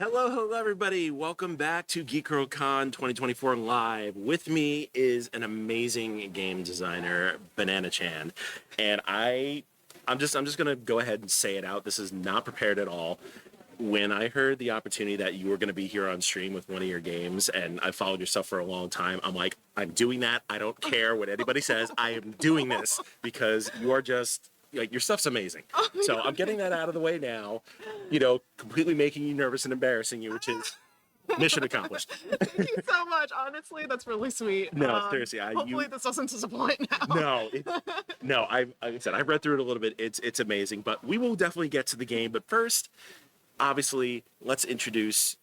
Hello, everybody. Welcome back to GeekGirlCon 2024 Live. With me is an amazing game designer, Banana Chan, and I'm just gonna go ahead and say it out. This is not prepared at all. When I heard the opportunity that you were going to be here on stream with one of your games, and I followed your stuff for a long time, I'm like, I'm doing that. I don't care what anybody says. I am doing this because you are just like, your stuff's amazing. So I'm getting that out of the way now. Completely making you nervous and embarrassing you, which is mission accomplished. Thank you so much. Honestly, that's really sweet. No, seriously. Hopefully this doesn't disappoint now. No. Like I said, I've read through it a little bit. It's amazing, but we will definitely get to the game. But first, obviously, let's introduce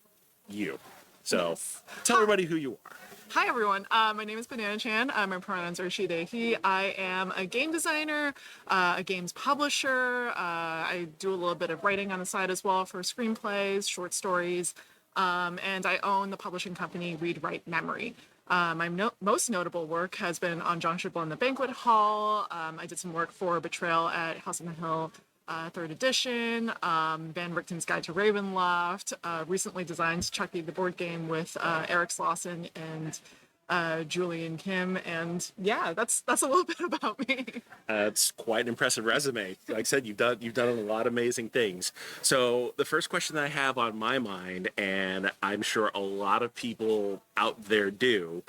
you. So tell everybody who you are. Hi, everyone. My name is Banana Chan. My pronouns are she, they, he. I am a game designer, a games publisher. I do a little bit of writing on the side as well for screenplays, short stories, and I own the publishing company Read, Write, Memory. My most notable work has been on John Shibble and the Banquet Hall. I did some work for Betrayal at House on the Hill, 3rd edition, Van Richten's Guide to Ravenloft, recently designed Chucky the board game with Eric Slauson and Julian Kim, and yeah, that's a little bit about me. It's quite an impressive resume. Like I said, you've done a lot of amazing things. So the first question that I have on my mind, and I'm sure a lot of people out there do,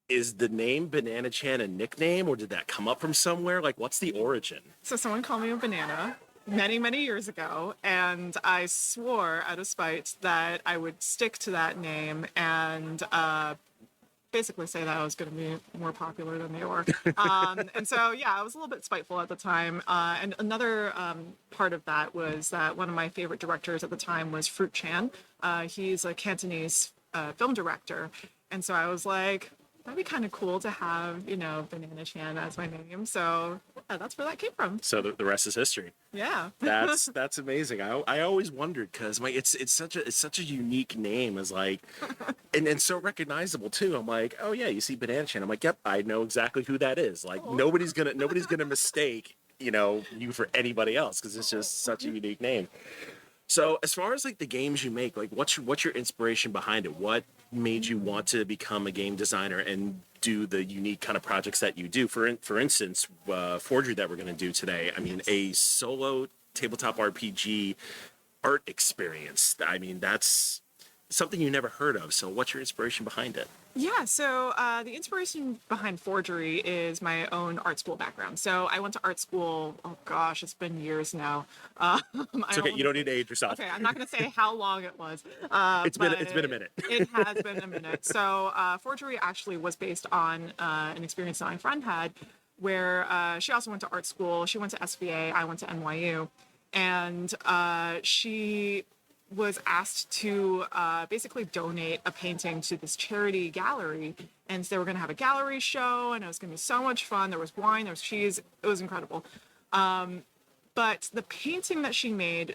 is the name Banana Chan a nickname, or did that come up from somewhere? Like, what's the origin? So someone called me a banana many years ago, and I swore out of spite that I would stick to that name and basically say that I was going to be more popular than they were. And so, yeah, I was a little bit spiteful at the time. And another part of that was that one of my favorite directors at the time was Fruit Chan. He's a Cantonese film director. And so I was like, that'd be kind of cool to have, Banana Chan as my name. So yeah, that's where that came from. So the rest is history. Yeah. That's amazing. I always wondered, because it's such a unique name, as like, and so recognizable too. I'm like, oh yeah, you see Banana Chan. I'm like, yep, I know exactly who that is. Like, nobody's gonna mistake you for anybody else, because it's just such a unique name. So as far as like the games you make, like what's your inspiration behind it? What made you want to become a game designer and do the unique kind of projects that you do? For instance, Forgery that we're going to do today. I mean, a solo tabletop RPG art experience. I mean, that's something you never heard of. So what's your inspiration behind it? Yeah, so the inspiration behind Forgery is my own art school background. So I went to art school, oh gosh, it's been years now. It's okay, you don't need to age yourself. Okay, I'm not going to say how long it was. It's been a minute. It has been a minute. So Forgery actually was based on an experience that my friend had, where she also went to art school. She went to SVA, I went to NYU, and she was asked to basically donate a painting to this charity gallery. And so they were going to have a gallery show, and it was going to be so much fun. There was wine, there was cheese. It was incredible. But the painting that she made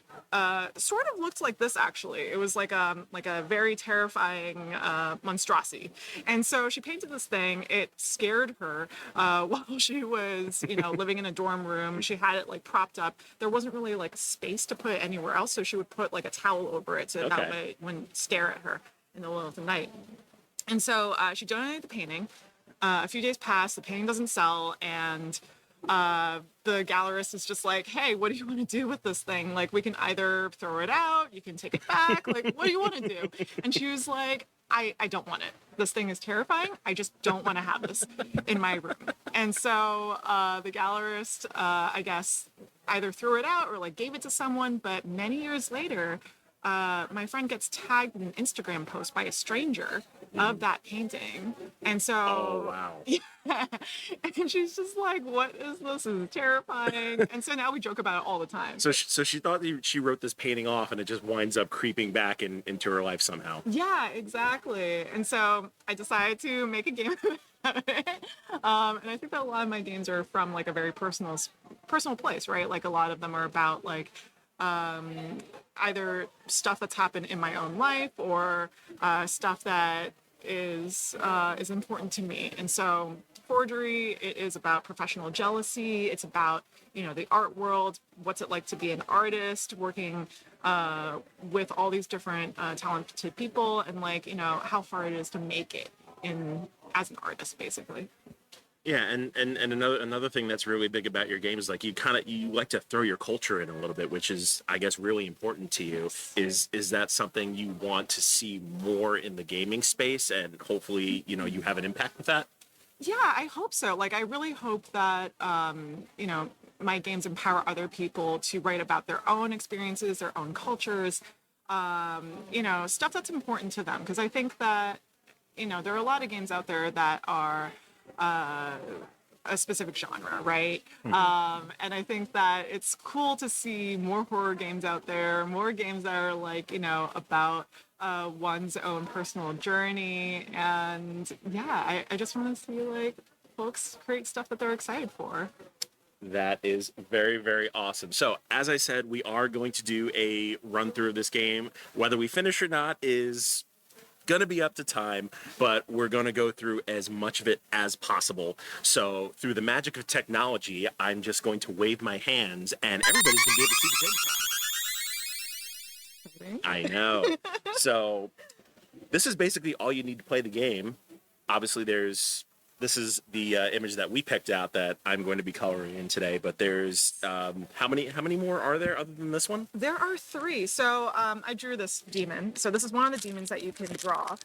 sort of looked like this, actually. It was like a very terrifying monstrosity. And so she painted this thing. It scared her while she was, living in a dorm room. She had it like propped up. There wasn't really like space to put it anywhere else, so she would put like a towel over it so that way it wouldn't stare at her in the middle of the night. And so she donated the painting. A few days passed, the painting doesn't sell, and the gallerist is just like, hey, what do you want to do with this thing? Like, we can either throw it out, you can take it back, like, what do you want to do? And she was like, I don't want it. This thing is terrifying. I just don't want to have this in my room. And so the gallerist, I guess, either threw it out or like gave it to someone. But many years later, my friend gets tagged in an Instagram post by a stranger of that painting. And so, oh, wow. Yeah, and she's just like, what is this? This is terrifying. And so now we joke about it all the time. So she thought she wrote this painting off, and it just winds up creeping back into her life somehow. Yeah, exactly. And so I decided to make a game about it. And I think that a lot of my games are from like a very personal place, right? Like a lot of them are about like either stuff that's happened in my own life or stuff that is important to me. And so Forgery, it is about professional jealousy. It's about, the art world. What's it like to be an artist working with all these different talented people, and how far it is to make it as an artist, basically. Yeah, and another thing that's really big about your game is like you like to throw your culture in a little bit, which is, I guess, really important to you. Is that something you want to see more in the gaming space, and hopefully you have an impact with that? Yeah, I hope so. I really hope that my games empower other people to write about their own experiences, their own cultures, stuff that's important to them. Because I think that there are a lot of games out there that are a specific genre, right? And I think that it's cool to see more horror games out there, more games that are about one's own personal journey. And yeah, I just want to see folks create stuff that they're excited for. That is very, very awesome. So, as I said, we are going to do a run through of this game. Whether we finish or not is going to be up to time, but we're going to go through as much of it as possible. So, through the magic of technology, I'm just going to wave my hands, and everybody's going to be able to see the game. I know. So, this is basically all you need to play the game. Obviously, this is the image that we picked out that I'm going to be coloring in today, but there's how many more are there other than this one? There are 3. So I drew this demon. So this is one of the demons that you can draw.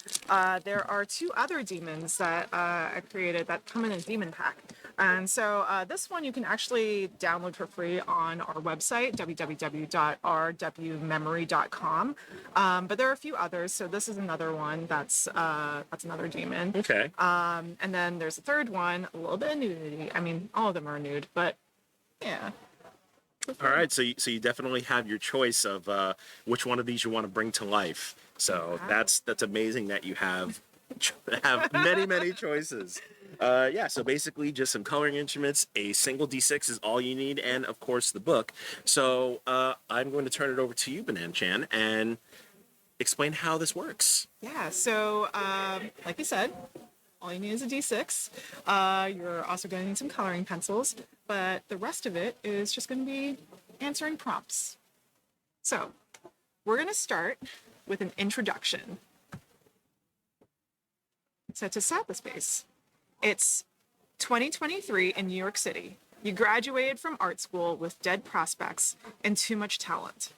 There are 2 other demons that I created that come in a demon pack. And so this one you can actually download for free on our website, www.rwmemory.com. But there are a few others. So this is another one that's another demon. Okay. And then there's a third one, a little bit of nudity. I mean, all of them are nude, but yeah. All right, so you definitely have your choice of which one of these you want to bring to life. So that's amazing that you have many choices. Yeah, so basically just some coloring instruments, a single D6 is all you need, and of course the book. So I'm going to turn it over to you, Banan-chan, and explain how this works. Yeah, so like you said, all you need is a D6. You're also going to need some coloring pencils, but the rest of it is just going to be answering prompts. So we're going to start with an introduction. So to set the space, it's 2023 in New York City. You graduated from art school with dead prospects and too much talent.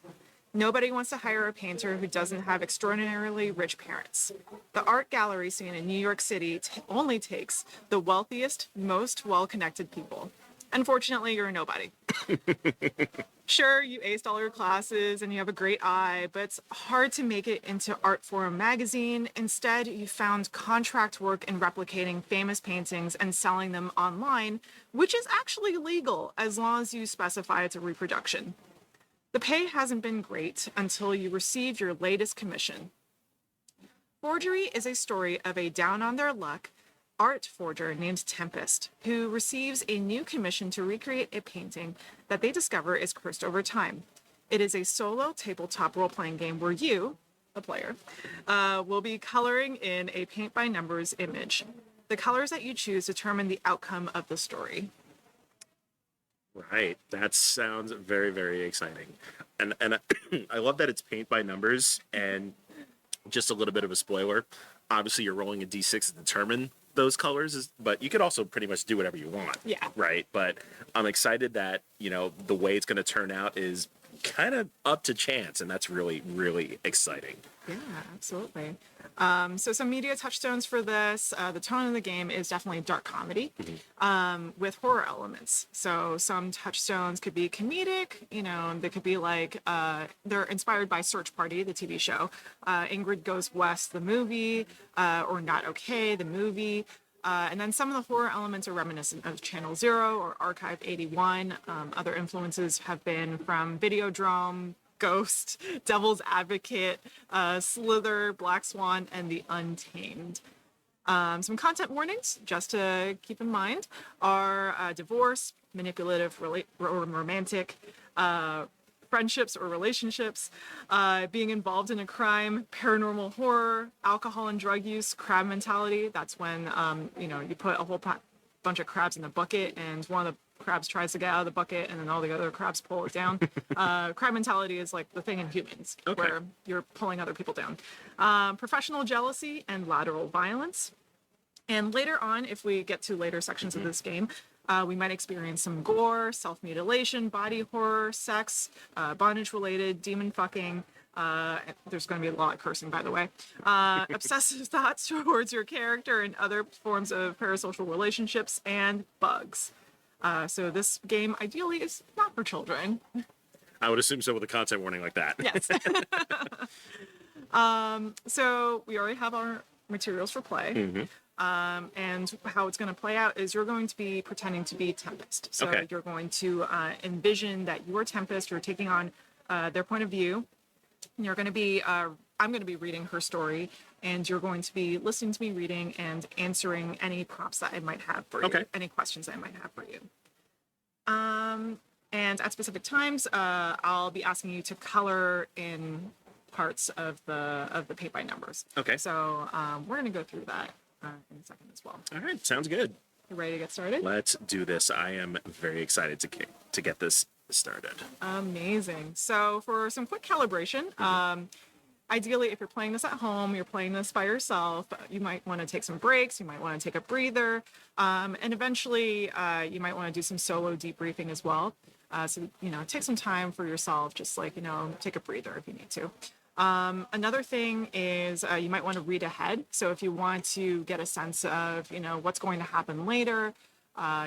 Nobody wants to hire a painter who doesn't have extraordinarily rich parents. The art gallery scene in New York City only takes the wealthiest, most well-connected people. Unfortunately, you're a nobody. Sure, you aced all your classes and you have a great eye, but it's hard to make it into Artforum magazine. Instead, you found contract work in replicating famous paintings and selling them online, which is actually legal as long as you specify it's a reproduction. The pay hasn't been great until you receive your latest commission. Forgery is a story of a down-on-their-luck art forger named Tempest, who receives a new commission to recreate a painting that they discover is cursed over time. It is a solo tabletop role-playing game where you, the player, will be coloring in a paint-by-numbers image. The colors that you choose determine the outcome of the story. Right. That sounds very, very exciting. And I love that it's paint by numbers, and just a little bit of a spoiler. Obviously, you're rolling a d6 to determine those colors, but you could also pretty much do whatever you want. Yeah. Right. But I'm excited that, the way it's going to turn out is kind of up to chance, and that's really, really exciting. Yeah, absolutely. So some media touchstones for this. The tone of the game is definitely dark comedy with horror elements. So some touchstones could be comedic, they could be they're inspired by Search Party, the TV show, Ingrid Goes West, the movie, or Not Okay, the movie. And then some of the horror elements are reminiscent of Channel Zero or Archive 81. Other influences have been from Videodrome, Ghost, Devil's Advocate, Slither, Black Swan, and The Untamed. Some content warnings, just to keep in mind, are divorce, manipulative, or romantic, friendships or relationships, being involved in a crime, paranormal horror, alcohol and drug use, crab mentality. That's when, you put a whole bunch of crabs in a bucket, and one of the crabs tries to get out of the bucket, and then all the other crabs pull it down. Crab mentality is like the thing in humans, where you're pulling other people down. Professional jealousy and lateral violence. And later on, if we get to later sections of this game, we might experience some gore, self-mutilation, body horror, sex, bondage-related, demon fucking. There's going to be a lot of cursing, by the way. Obsessive thoughts towards your character and other forms of parasocial relationships, and bugs. So this game ideally is not for children. I would assume so with a content warning like that. Yes. So we already have our materials for play. And how it's going to play out is you're going to be pretending to be Tempest. So you're going to envision that you're Tempest, you're taking on their point of view. And you're going to be, I'm going to be reading her story, and you're going to be listening to me reading and answering any prompts that I might have for you, any questions I might have for you. And at specific times, I'll be asking you to color in parts of the paint by numbers. So we're going to go through that in a second as well. All right, sounds good. You ready to get started? Let's do this. I am very excited to get this started. Amazing. So for some quick calibration, ideally, if you're playing this at home, you're playing this by yourself, you might want to take some breaks, you might want to take a breather, and eventually you might want to do some solo debriefing as well. So, take some time for yourself, just like, take a breather if you need to. Another thing is you might want to read ahead. So if you want to get a sense of, what's going to happen later,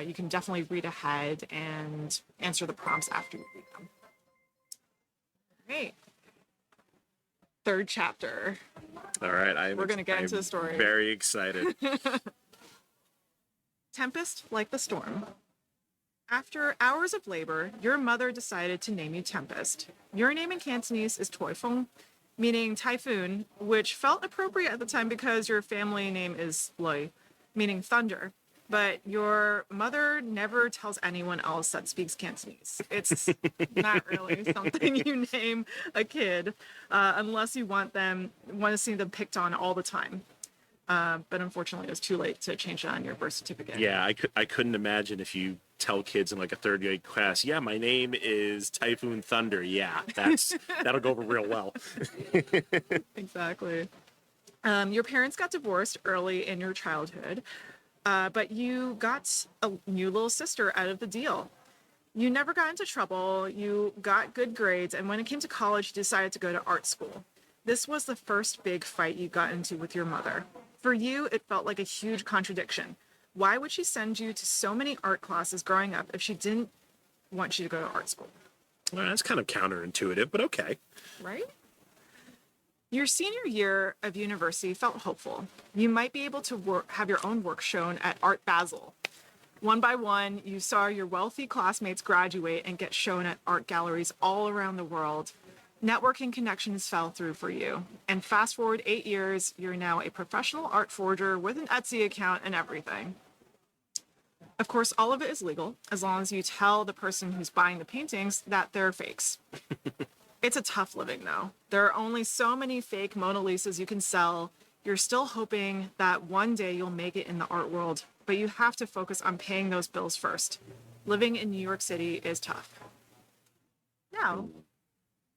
you can definitely read ahead and answer the prompts after you read them. All right. Third chapter. All right. We're going to get into the story. Very excited. Tempest like the storm. After hours of labor, your mother decided to name you Tempest. Your name in Cantonese is Toifeng, meaning typhoon, which felt appropriate at the time because your family name is Loi, meaning thunder. But your mother never tells anyone else that speaks Cantonese. It's not really something you name a kid unless you want to see them picked on all the time. But unfortunately, it was too late to change that on your birth certificate. Yeah, I couldn't imagine if you tell kids in like a third grade class, yeah, my name is Typhoon Thunder. Yeah, that'll go over real well. Exactly. Your parents got divorced early in your childhood, but you got a new little sister out of the deal. You never got into trouble, you got good grades, and when it came to college, you decided to go to art school. This was the first big fight you got into with your mother. For you, it felt like a huge contradiction. Why would she send you to so many art classes growing up if she didn't want you to go to art school? Well, that's kind of counterintuitive, but okay. Right? Your senior year of university felt hopeful. You might be able to have your own work shown at Art Basel. One by one, you saw your wealthy classmates graduate and get shown at art galleries all around the world. Networking connections fell through for you. And fast forward 8 years, you're now a professional art forger with an Etsy account and everything. Of course, all of it is legal, as long as you tell the person who's buying the paintings that they're fakes. It's a tough living, though. There are only so many fake Mona Lisas you can sell. You're still hoping that one day you'll make it in the art world, but you have to focus on paying those bills first. Living in New York City is tough. Now,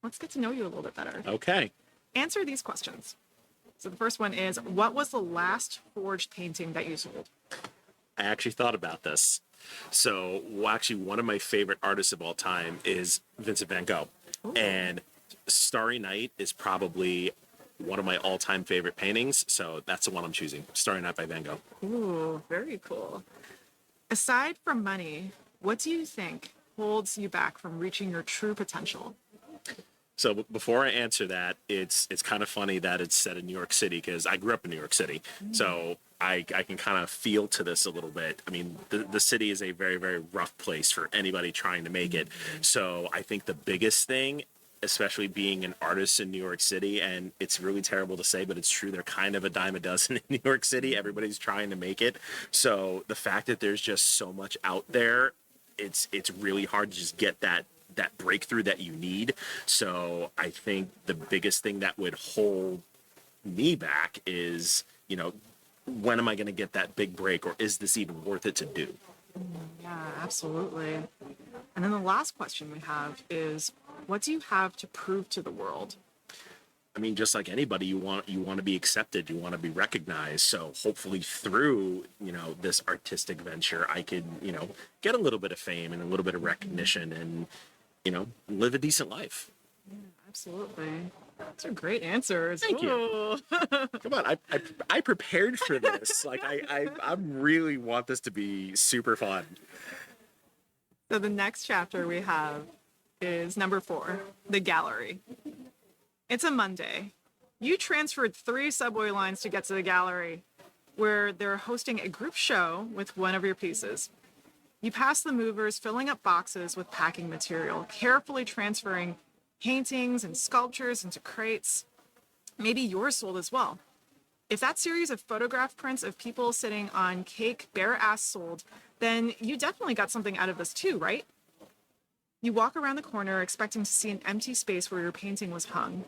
let's get to know you a little bit better. Okay. Answer these questions. So the first one is, what was the last forged painting that you sold? I actually thought about this. So, actually, one of my favorite artists of all time is Vincent van Gogh. Ooh. And Starry Night is probably one of my all-time favorite paintings. So that's the one I'm choosing. Starry Night by Van Gogh. Ooh, very cool. Aside from money, what do you think holds you back from reaching your true potential? So before I answer that, it's kind of funny that it's set in New York City because I grew up in New York City. So I can kind of feel to this a little bit. I mean, the city is a very, very rough place for anybody trying to make it. So I think the biggest thing, especially being an artist in New York City, and it's really terrible to say, but it's true, they're kind of a dime a dozen in New York City. Everybody's trying to make it. So the fact that there's just so much out there, it's really hard to just get that breakthrough that you need. So I think the biggest thing that would hold me back is, when am I going to get that big break, or is this even worth it to do? Yeah, absolutely. And then the last question we have is, what do you have to prove to the world? I mean, just like anybody, you want to be accepted, you want to be recognized. So hopefully through, this artistic venture, I could, get a little bit of fame and a little bit of recognition and, live a decent life. Yeah, absolutely. Those are great answers. Thank you. Come on, I prepared for this. Like I really want this to be super fun. So the next chapter we have is number 4, the gallery. It's a Monday. You transferred 3 subway lines to get to the gallery, where they're hosting a group show with one of your pieces. You pass the movers filling up boxes with packing material, carefully transferring paintings and sculptures into crates. Maybe yours sold as well. If that series of photograph prints of people sitting on cake bare ass sold, then you definitely got something out of this too, right? You walk around the corner expecting to see an empty space where your painting was hung.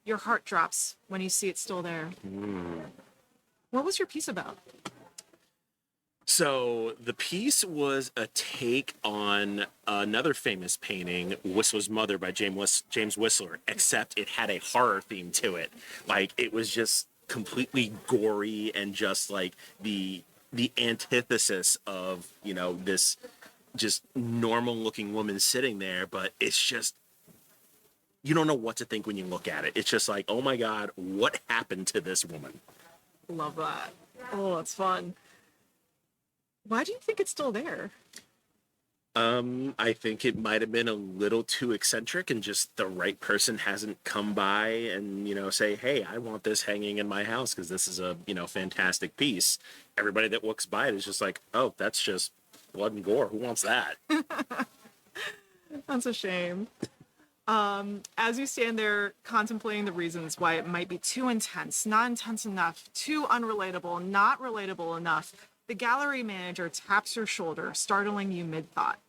Your heart drops when you see it still there. What was your piece about? So the piece was a take on another famous painting, Whistler's Mother by James Whistler, except it had a horror theme to it. Like, it was just completely gory and just like the antithesis of, this just normal looking woman sitting there, but it's just, you don't know what to think when you look at it. It's just like, oh my God, what happened to this woman? Love that. Oh, that's fun. Why do you think it's still there? I think it might have been a little too eccentric and just the right person hasn't come by and, say, hey, I want this hanging in my house because this is a, fantastic piece. Everybody that walks by it is just like, oh, that's just blood and gore. Who wants that? That's a shame. As you stand there contemplating the reasons why it might be too intense, not intense enough, too unrelatable, not relatable enough, the gallery manager taps your shoulder, startling you mid-thought.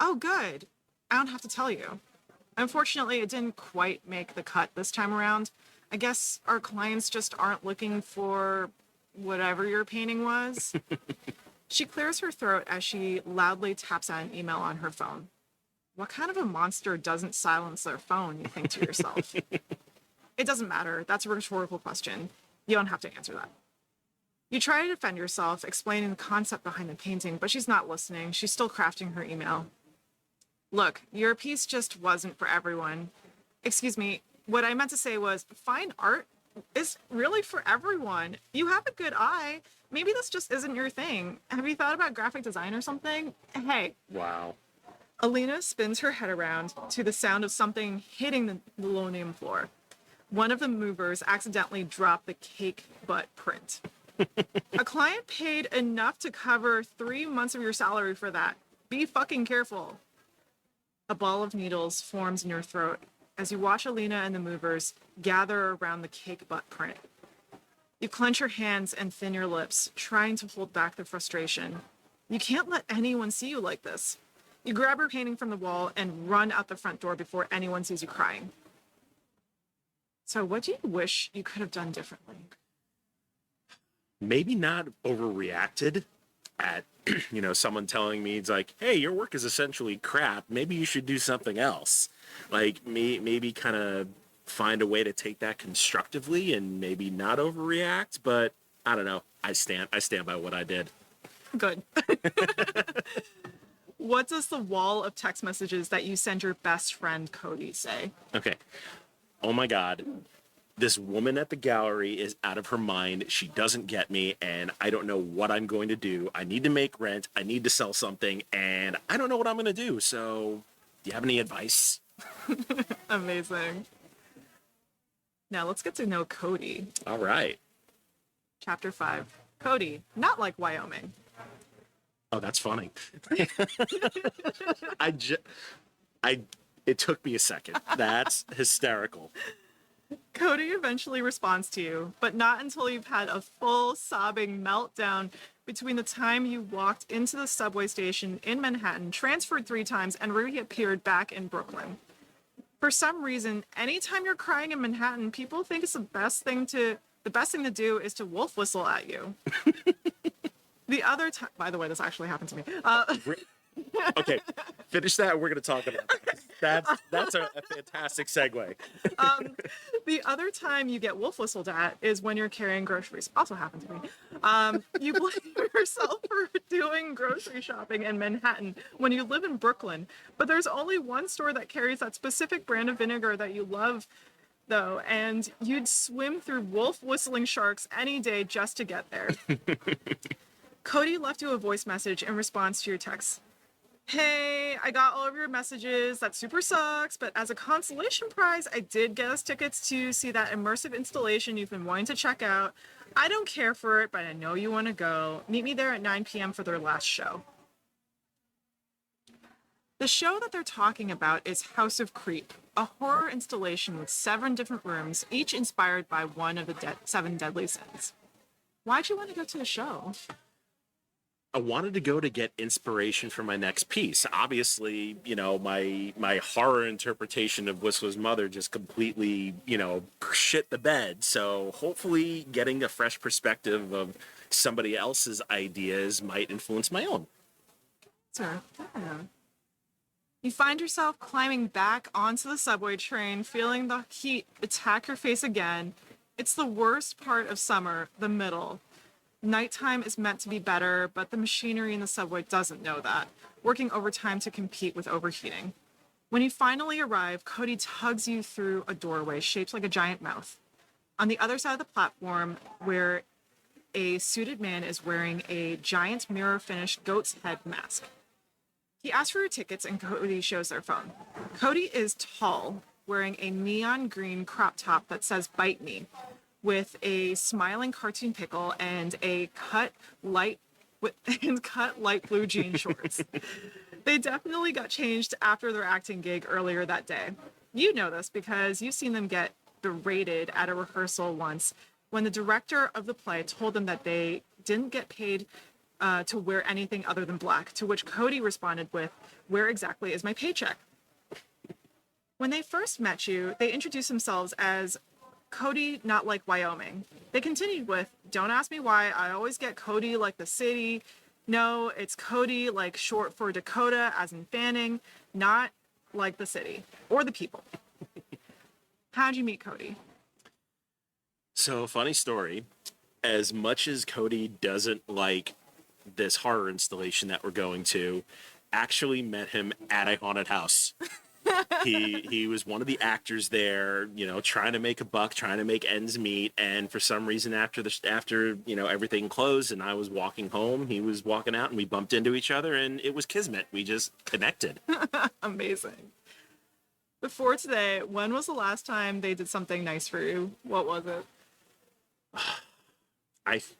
Oh, good. I don't have to tell you. Unfortunately, it didn't quite make the cut this time around. I guess our clients just aren't looking for whatever your painting was. She clears her throat as she loudly taps out an email on her phone. What kind of a monster doesn't silence their phone, you think to yourself? It doesn't matter. That's a rhetorical question. You don't have to answer that. You try to defend yourself, explaining the concept behind the painting, but she's not listening. She's still crafting her email. Look, your piece just wasn't for everyone. Excuse me, what I meant to say was fine art is really for everyone. You have a good eye. Maybe this just isn't your thing. Have you thought about graphic design or something? Hey. Wow. Alina spins her head around to the sound of something hitting the linoleum floor. One of the movers accidentally dropped the cake butt print. A client paid enough to cover 3 months of your salary for that. Be fucking careful. A ball of needles forms in your throat as you watch Alina and the movers gather around the cake butt print. You clench your hands and thin your lips, trying to hold back the frustration. You can't let anyone see you like this. You grab her painting from the wall and run out the front door before anyone sees you crying. So what do you wish you could have done differently? Maybe not overreacted at, someone telling me, it's like, hey, your work is essentially crap. Maybe you should do something else. Like, maybe kind of find a way to take that constructively and maybe not overreact. But I don't know. I stand by what I did. Good. What does the wall of text messages that you send your best friend Cody say? Okay. Oh my God. This woman at the gallery is out of her mind. She doesn't get me, and I don't know what I'm going to do. I need to make rent. I need to sell something, and I don't know what I'm going to do. So, do you have any advice? Amazing. Now, let's get to know Cody. All right. Chapter 5. Cody, not like Wyoming. Oh, that's funny. It took me a second. That's hysterical. Cody eventually responds to you, but not until you've had a full sobbing meltdown between the time you walked into the subway station in Manhattan, transferred 3 times, and reappeared back in Brooklyn. For some reason, anytime you're crying in Manhattan, people think it's the best thing to the best thing to do is to wolf whistle at you. The other time, by the way, this actually happened to me. Okay, finish that. We're going to talk about that. That's a fantastic segue. The other time you get wolf whistled at is when you're carrying groceries. Also happened to me. You blame yourself for doing grocery shopping in Manhattan when you live in Brooklyn, but there's only one store that carries that specific brand of vinegar that you love, though, and you'd swim through wolf whistling sharks any day just to get there. Cody left you a voice message in response to your text. Hey, I got all of your messages. That super sucks. But as a consolation prize, I did get us tickets to see that immersive installation you've been wanting to check out. I don't care for it, but I know you want to go. Meet me there at 9 p.m. for their last show. The show that they're talking about is House of Creep, a horror installation with 7 different rooms, each inspired by one of the 7 deadly sins. Why'd you want to go to the show? I wanted to go to get inspiration for my next piece. Obviously, you know, my horror interpretation of Whistler's mother just completely, you know, shit the bed. So hopefully getting a fresh perspective of somebody else's ideas might influence my own. Sir, yeah. You find yourself climbing back onto the subway train, feeling the heat attack your face again. It's the worst part of summer, the middle. Nighttime is meant to be better, but the machinery in the subway doesn't know that, working overtime to compete with overheating. When you finally arrive, Cody tugs you through a doorway shaped like a giant mouth. On the other side of the platform, where a suited man is wearing a giant mirror-finished goat's head mask. He asks for your tickets and Cody shows their phone. Cody is tall, wearing a neon green crop top that says "Bite Me," with a smiling cartoon pickle and a cut light blue jean shorts. They definitely got changed after their acting gig earlier that day. You know this because you've seen them get berated at a rehearsal once when the director of the play told them that they didn't get paid to wear anything other than black, to which Cody responded with, "Where exactly is my paycheck?" When they first met you, they introduced themselves as Cody Not Like Wyoming. They continued with, "Don't ask me why, I always get Cody like the city. No, it's Cody like short for Dakota, as in Fanning, not like the city or the people." How'd you meet Cody? So, funny story. As much as Cody doesn't like this horror installation that we're going to, actually met him at a haunted house. He was one of the actors there, you know, trying to make a buck, trying to make ends meet, and for some reason after you know everything closed and I was walking home, he was walking out and we bumped into each other and it was kismet. We just connected. Amazing. Before today, when was the last time they did something nice for you? What was it?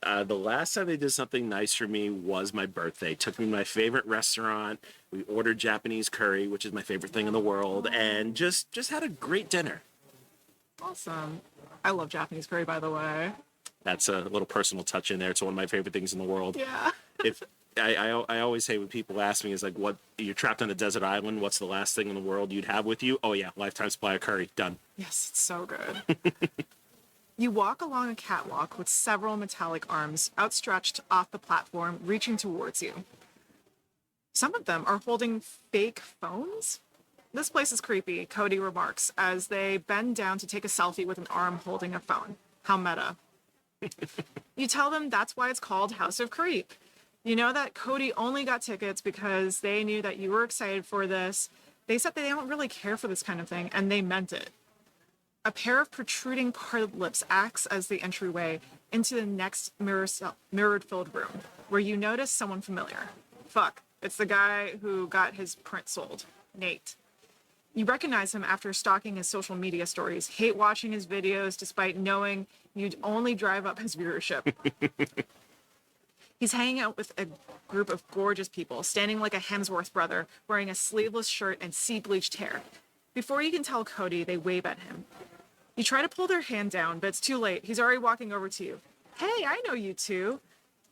The last time they did something nice for me was my birthday. Took me to my favorite restaurant. We ordered Japanese curry, which is my favorite thing in the world, and just had a great dinner. Awesome. I love Japanese curry, by the way. That's a little personal touch in there. It's one of my favorite things in the world. Yeah. If I always say when people ask me is like, what, you're trapped on a desert island, what's the last thing in the world you'd have with you? Oh yeah, lifetime supply of curry. Done. Yes, it's so good. You walk along a catwalk with several metallic arms outstretched off the platform, reaching towards you. Some of them are holding fake phones. "This place is creepy," Cody remarks as they bend down to take a selfie with an arm holding a phone. How meta. You tell them that's why it's called House of Creep. You know that Cody only got tickets because they knew that you were excited for this. They said they don't really care for this kind of thing, and they meant it. A pair of protruding parted lips acts as the entryway into the next mirror-filled room, where you notice someone familiar. Fuck, it's the guy who got his print sold, Nate. You recognize him after stalking his social media stories, hate watching his videos despite knowing you'd only drive up his viewership. He's hanging out with a group of gorgeous people, standing like a Hemsworth brother, wearing a sleeveless shirt and sea-bleached hair. Before you can tell Cody, they wave at him. You try to pull their hand down, but it's too late. He's already walking over to you. "Hey, I know you two.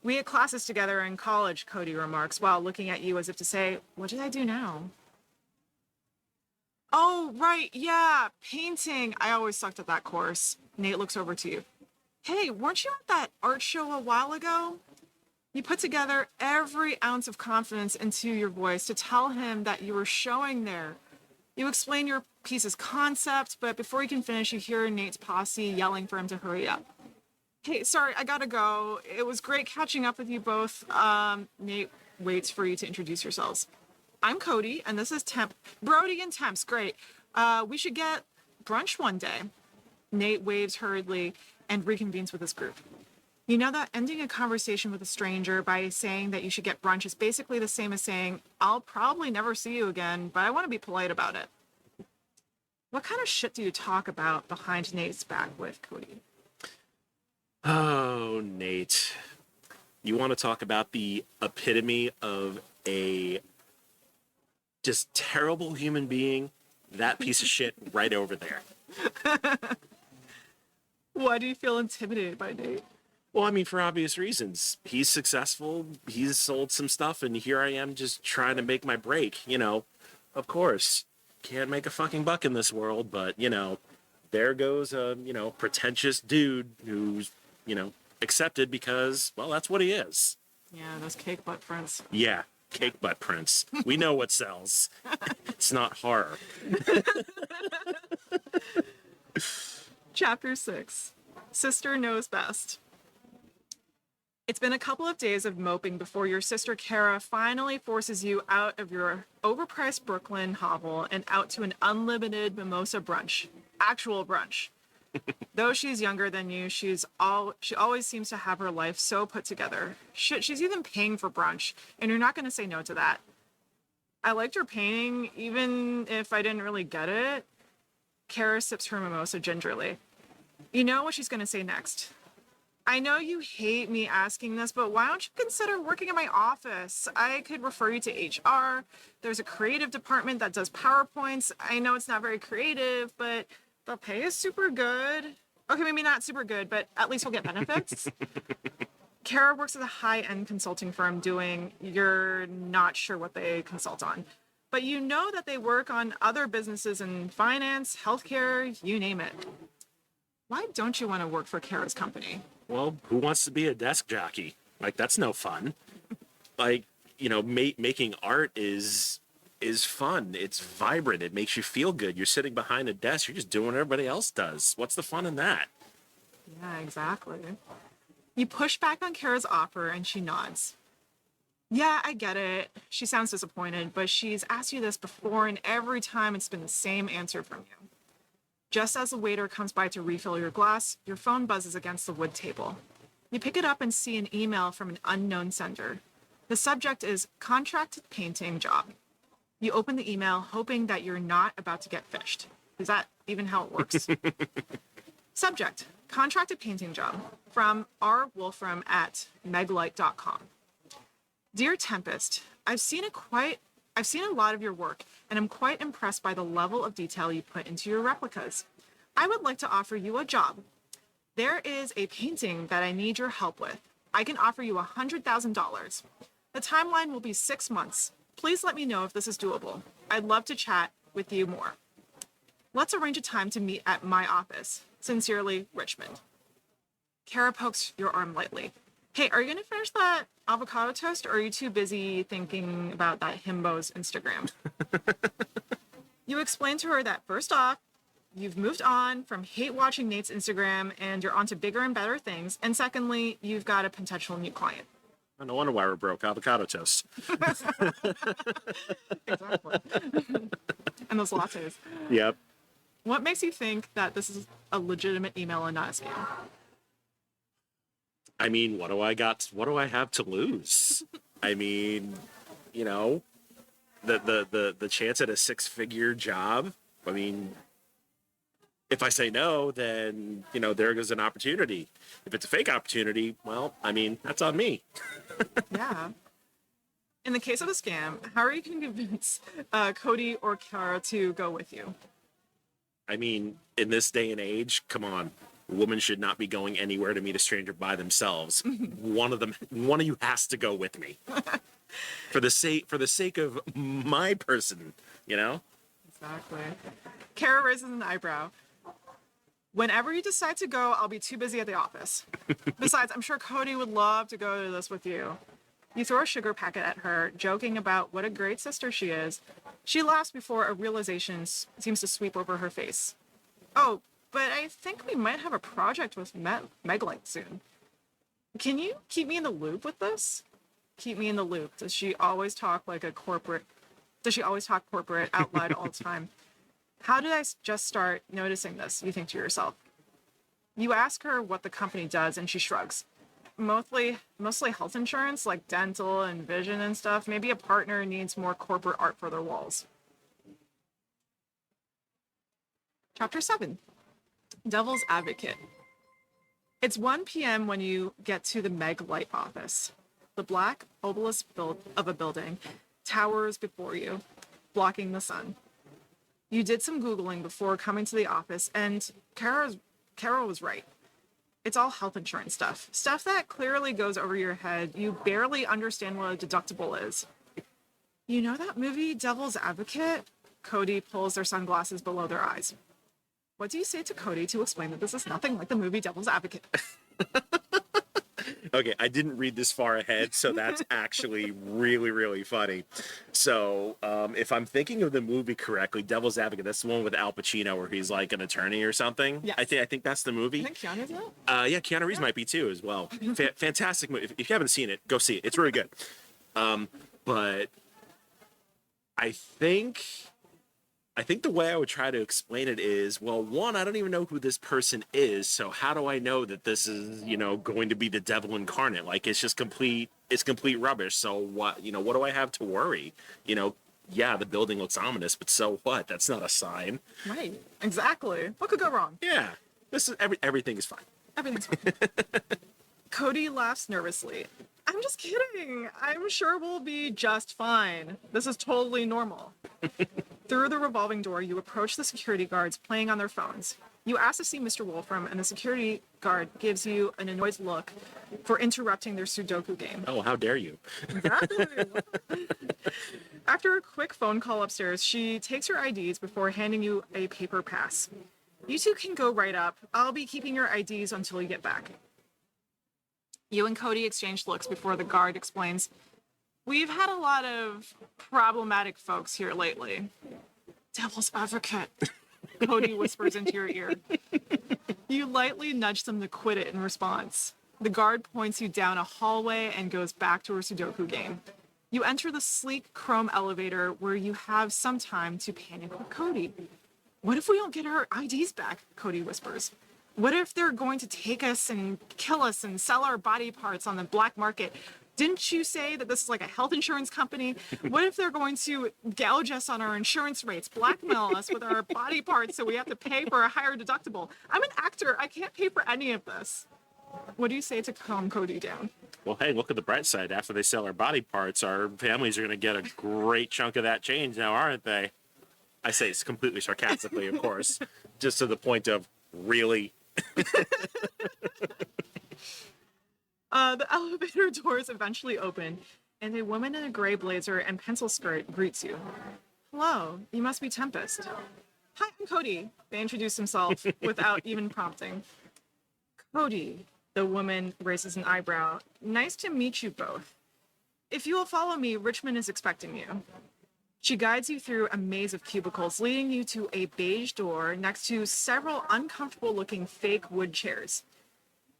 We had classes together in college," Cody remarks, while looking at you as if to say, "What did I do now?" "Oh, right, yeah, painting. I always sucked at that course." Nate looks over to you. Hey, weren't you at that art show a while ago? You put together every ounce of confidence into your voice to tell him that you were showing there. You explain your piece's concept, but before you can finish, you hear Nate's posse yelling for him to hurry up. Hey, sorry, I gotta go. It was great catching up with you both. Nate waits for you to introduce yourselves. I'm Cody, and this is Temp. Brody and Temps, great. We should get brunch one day. Nate waves hurriedly and reconvenes with his group. You know that ending a conversation with a stranger by saying that you should get brunch is basically the same as saying, I'll probably never see you again, but I want to be polite about it. What kind of shit do you talk about behind Nate's back with, Cody? Oh, Nate. You want to talk about the epitome of a just terrible human being? That piece of shit right over there. Why do you feel intimidated by Nate? Well, I mean, for obvious reasons. He's successful, he's sold some stuff, and here I am just trying to make my break. Of course, can't make a fucking buck in this world, but, there goes a, pretentious dude who's, accepted because, well, that's what he is. Yeah, those cake butt prints. Yeah, cake butt prints. We know what sells. It's not horror. Chapter 6. Sister Knows Best. It's been a couple of days of moping before your sister Kara finally forces you out of your overpriced Brooklyn hovel and out to an unlimited mimosa brunch. Actual brunch. Though she's younger than you, she always seems to have her life so put together. Shit, she's even paying for brunch, and you're not going to say no to that. I liked her painting, even if I didn't really get it. Kara sips her mimosa gingerly. You know what she's going to say next. I know you hate me asking this, but why don't you consider working in my office? I could refer you to HR. There's a creative department that does PowerPoints. I know it's not very creative, but the pay is super good. Okay, maybe not super good, but at least we'll get benefits. Kara works at a high-end consulting firm you're not sure what they consult on. But you know that they work on other businesses in finance, healthcare, you name it. Why don't you want to work for Kara's company? Well, who wants to be a desk jockey? Like, that's no fun. Like, making art is fun. It's vibrant. It makes you feel good. You're sitting behind a desk. You're just doing what everybody else does. What's the fun in that? Yeah, exactly. You push back on Kara's offer and she nods. Yeah, I get it. She sounds disappointed, but she's asked you this before and every time it's been the same answer from you. Just as the waiter comes by to refill your glass, your phone buzzes against the wood table. You pick it up and see an email from an unknown sender. The subject is contracted painting job. You open the email hoping that you're not about to get fished. Is that even how it works? Subject, contracted painting job from R. Wolfram at meglight.com. Dear Tempest, I've seen a lot of your work, and I'm quite impressed by the level of detail you put into your replicas. I would like to offer you a job. There is a painting that I need your help with. I can offer you $100,000. The timeline will be 6 months. Please let me know if this is doable. I'd love to chat with you more. Let's arrange a time to meet at my office. Sincerely, Richmond. Kara pokes your arm lightly. Hey, are you going to finish that avocado toast, or are you too busy thinking about that himbo's Instagram? You explain to her that first off, you've moved on from hate watching Nate's Instagram and you're onto bigger and better things. And secondly, you've got a potential new client. No wonder why we're broke. Avocado toast. Exactly. And those lattes. Yep. What makes you think that this is a legitimate email and not a scam? I mean, what do I have to lose? I mean, the chance at a 6-figure job. I mean, if I say no, then, there goes an opportunity. If it's a fake opportunity, well, I mean, that's on me. Yeah. In the case of a scam, how are you going to convince Cody or Kara to go with you? I mean, in this day and age, come on. A woman should not be going anywhere to meet a stranger by themselves. One of you has to go with me. For the sake of my person, Exactly. Kara raises an eyebrow. Whenever you decide to go, I'll be too busy at the office. Besides, I'm sure Cody would love to go to this with you. You throw a sugar packet at her, joking about what a great sister she is. She laughs before a realization seems to sweep over her face. Oh, but I think we might have a project with Meglite soon. Can you keep me in the loop with this? Keep me in the loop. Does she always talk corporate out loud all the time? How did I just start noticing this, you think to yourself? You ask her what the company does, and she shrugs. Mostly health insurance, like dental and vision and stuff. Maybe a partner needs more corporate art for their walls. Chapter 7. Devil's Advocate. It's 1 p.m. when you get to the Meglite office. The black obelisk of a building towers before you, blocking the sun. You did some Googling before coming to the office, and Carol was right. It's all health insurance stuff. Stuff that clearly goes over your head. You barely understand what a deductible is. You know that movie, Devil's Advocate? Cody pulls their sunglasses below their eyes. What do you say to Cody to explain that this is nothing like the movie Devil's Advocate? Okay, I didn't read this far ahead, so that's actually really, really funny. So, if I'm thinking of the movie correctly, Devil's Advocate, that's the one with Al Pacino where he's like an attorney or something. Yes. I think that's the movie. I think Keanu's in it? Yeah, Keanu Reeves might be too as well. Fantastic movie. If you haven't seen it, go see it. It's really good. But I think the way I would try to explain it is, well, one, I don't even know who this person is, so how do I know that this is, going to be the devil incarnate? Like, it's just complete rubbish. So what do I have to worry? Yeah, the building looks ominous, but so what? That's not a sign. Right, exactly. What could go wrong? Yeah, this is everything is fine. Everything's fine. Cody laughs nervously. I'm just kidding. I'm sure we'll be just fine. This is totally normal. Through the revolving door, you approach the security guards playing on their phones. You ask to see Mr. Wolfram, and the security guard gives you an annoyed look for interrupting their Sudoku game. Oh, how dare you? Exactly. After a quick phone call upstairs, she takes your IDs before handing you a paper pass. You two can go right up. I'll be keeping your IDs until you get back. You and Cody exchange looks before the guard explains, we've had a lot of problematic folks here lately. Devil's Advocate, Cody whispers into your ear. You lightly nudge them to quit it in response. The guard points you down a hallway and goes back to her Sudoku game. You enter the sleek chrome elevator where you have some time to panic with Cody. What if we don't get our IDs back? Cody whispers. What if they're going to take us and kill us and sell our body parts on the black market? Didn't you say that this is like a health insurance company? What if they're going to gouge us on our insurance rates, blackmail us with our body parts so we have to pay for a higher deductible? I'm an actor. I can't pay for any of this. What do you say to calm Cody down? Well, hey, look at the bright side. After they sell our body parts, our families are going to get a great chunk of that change now, aren't they? I say it's completely sarcastically, of course, just to the point of, really? The elevator doors eventually open, and a woman in a gray blazer and pencil skirt greets you. Hello, you must be Tempest. Hi, I'm Cody. They introduce themselves without even prompting. Cody, the woman raises an eyebrow. Nice to meet you both. If you will follow me, Richmond is expecting you. She guides you through a maze of cubicles, leading you to a beige door next to several uncomfortable-looking fake wood chairs.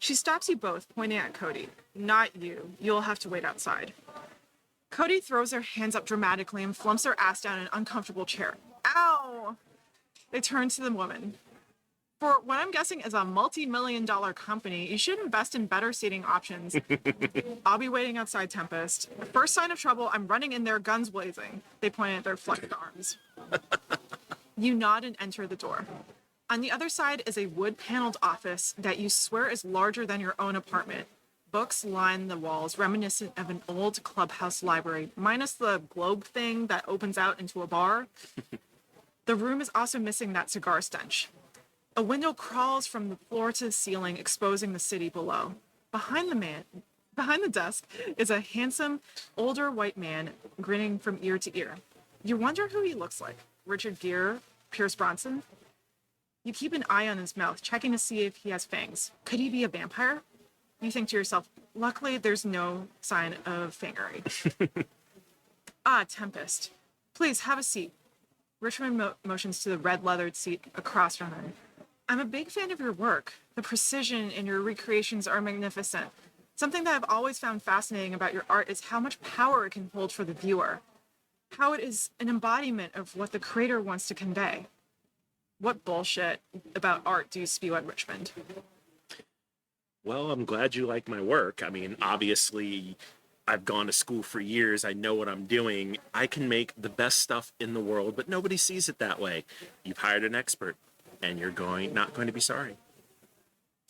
She stops you both, pointing at Cody. Not you. You'll have to wait outside. Cody throws her hands up dramatically and flumps her ass down in an uncomfortable chair. Ow! They turn to the woman. For what I'm guessing is a multi-million-dollar company, you should invest in better seating options. I'll be waiting outside, Tempest. First sign of trouble, I'm running in there, guns blazing. They point at their flexed arms. You nod and enter the door. On the other side is a wood-paneled office that you swear is larger than your own apartment. Books line the walls, reminiscent of an old clubhouse library, minus the globe thing that opens out into a bar. The room is also missing that cigar stench. A window crawls from the floor to the ceiling, exposing the city below. Behind the desk is a handsome, older white man grinning from ear to ear. You wonder who he looks like. Richard Gere, Pierce Bronson? You keep an eye on his mouth, checking to see if he has fangs. Could he be a vampire? You think to yourself, luckily there's no sign of fangery. Ah, Tempest. Please have a seat. Richmond motions to the red leathered seat across from him. I'm a big fan of your work. The precision in your recreations are magnificent. Something that I've always found fascinating about your art is how much power it can hold for the viewer. How it is an embodiment of what the creator wants to convey. What bullshit about art do you spew at Richmond? Well, I'm glad you like my work. I mean, obviously, I've gone to school for years. I know what I'm doing. I can make the best stuff in the world, but nobody sees it that way. You've hired an expert, and you're not going to be sorry.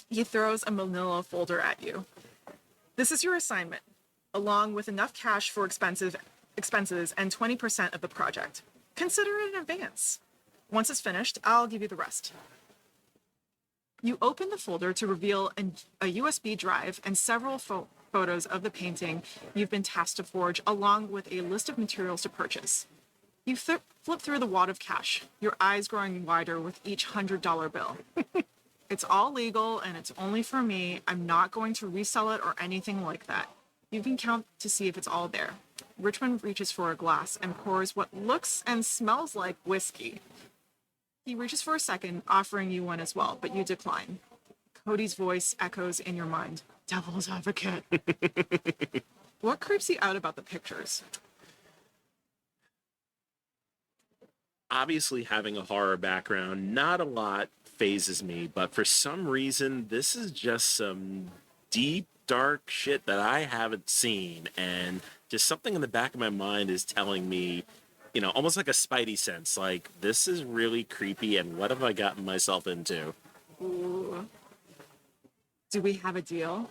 He throws a manila folder at you. This is your assignment, along with enough cash for expenses and 20% of the project. Consider it in advance. Once it's finished, I'll give you the rest. You open the folder to reveal a USB drive and several photos of the painting you've been tasked to forge, along with a list of materials to purchase. You flip through the wad of cash, your eyes growing wider with each $100 bill. It's all legal and it's only for me. I'm not going to resell it or anything like that. You can count to see if it's all there. Richmond reaches for a glass and pours what looks and smells like whiskey. He reaches for a second, offering you one as well, but you decline. Cody's voice echoes in your mind. Devil's advocate. What creeps you out about the pictures? Obviously, having a horror background, not a lot phases me, but for some reason, this is just some deep, dark shit that I haven't seen, and just something in the back of my mind is telling me, you know, almost like a spidey sense, like, this is really creepy, and what have I gotten myself into? Ooh. Do we have a deal?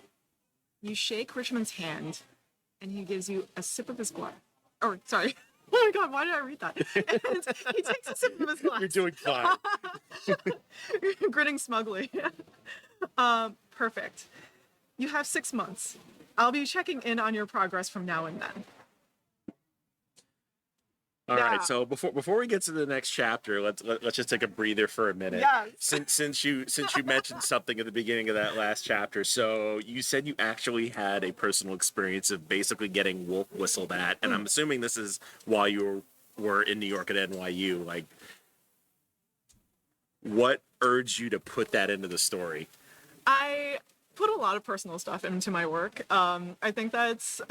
You shake Richmond's hand, and he gives you a sip of his glass. Oh, sorry. Oh my god, why did I read that? And he takes a sip of his glass. You're doing fine. You're grinning smugly. Perfect. You have 6 months. I'll be checking in on your progress from now and then. All right, so before we get to the next chapter, let's just take a breather for a minute. Yes. Since you mentioned something at the beginning of that last chapter, so you said you actually had a personal experience of basically getting wolf whistled at, and I'm assuming this is while you were in New York at NYU. Like, what urged you to put that into the story? I put a lot of personal stuff into my work. I think that's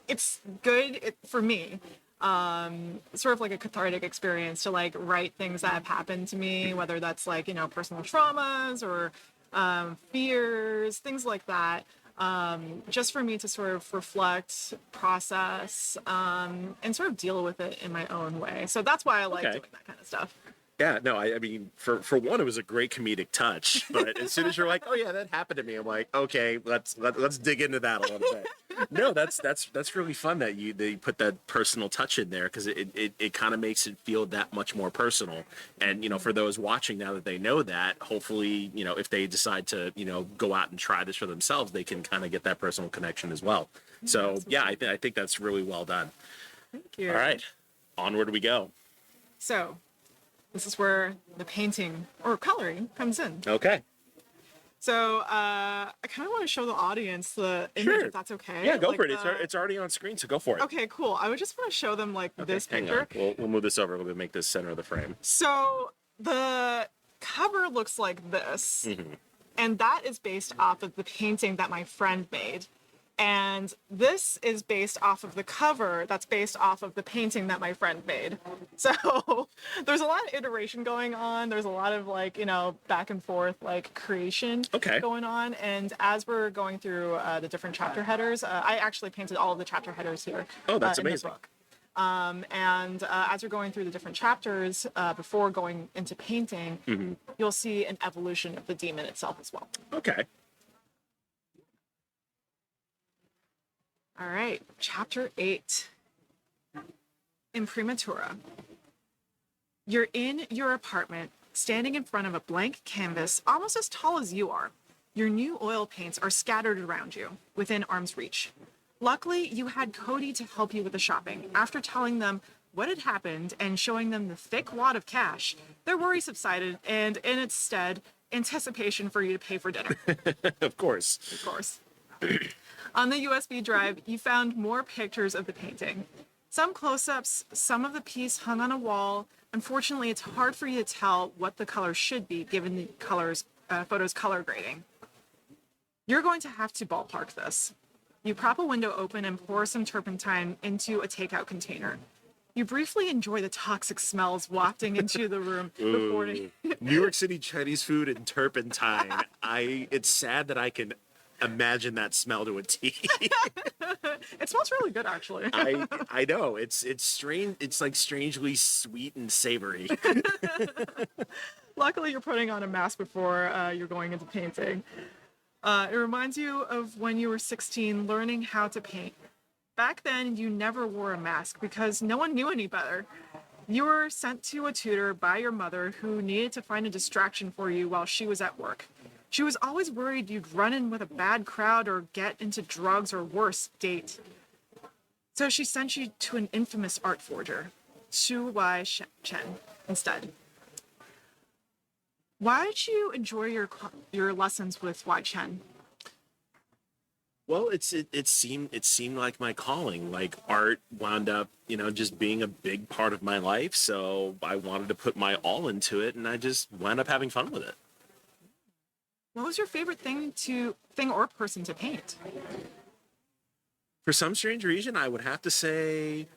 it's good for me. Sort of like a cathartic experience to like write things that have happened to me, whether that's like, you know, personal traumas or fears, things like that. Just for me to sort of reflect, process, and sort of deal with it in my own way. So that's why I like doing that kind of stuff. Yeah, no, I mean, for one, it was a great comedic touch. But as soon as you're like, oh yeah, that happened to me, I'm like, okay, let's dig into that a little bit. No, that's really fun that you put that personal touch in there, because it kind of makes it feel that much more personal. And, you know, for those watching now that they know that, hopefully, you know, if they decide to, you know, go out and try this for themselves, they can kind of get that personal connection as well. So yeah, I think that's really well done. Thank you. All right, onward we go. So this is where the painting or coloring comes in. Okay. So I kind of want to show the audience the image, if that's okay. Yeah, go like for it. It's already on screen, so go for it. Okay, cool. I would just want to show them like this picture. Hang on. We'll move this over a little bit, make this center of the frame. So the cover looks like this, and that is based off of the painting that my friend made. And this is based off of the cover that's based off of the painting that my friend made. So there's a lot of iteration going on. There's a lot of like, you know, back and forth like creation going on. And as we're going through the different chapter headers, I actually painted all of the chapter headers here. Oh, that's in amazing. The book. As we're going through the different chapters, before going into painting, you'll see an evolution of the demon itself as well. Okay. All right, chapter 8, Imprimatura. You're in your apartment, standing in front of a blank canvas almost as tall as you are. Your new oil paints are scattered around you, within arm's reach. Luckily, you had Cody to help you with the shopping, after telling them what had happened and showing them the thick wad of cash, their worry subsided, and in its stead, anticipation for you to pay for dinner. Of course. Of course. On the USB drive, you found more pictures of the painting. Some close-ups, some of the piece hung on a wall. Unfortunately, it's hard for you to tell what the color should be given the photo's color grading. You're going to have to ballpark this. You prop a window open and pour some turpentine into a takeout container. You briefly enjoy the toxic smells wafting into the room before New York City Chinese food and turpentine. It's sad that I can imagine that smell to a T. It smells really good, actually. I know. It's strange. It's like strangely sweet and savory. Luckily, you're putting on a mask before you're going into painting. It reminds you of when you were 16 learning how to paint. Back then, you never wore a mask because no one knew any better. You were sent to a tutor by your mother who needed to find a distraction for you while she was at work. She was always worried you'd run in with a bad crowd or get into drugs or worse, date. So she sent you to an infamous art forger, Shuwai Chen, instead. Why did you enjoy your lessons with Wai Chen? Well, it seemed like my calling. Like art wound up, just being a big part of my life. So I wanted to put my all into it, and I just wound up having fun with it. What was your favorite thing or person to paint? For some strange reason, I would have to say,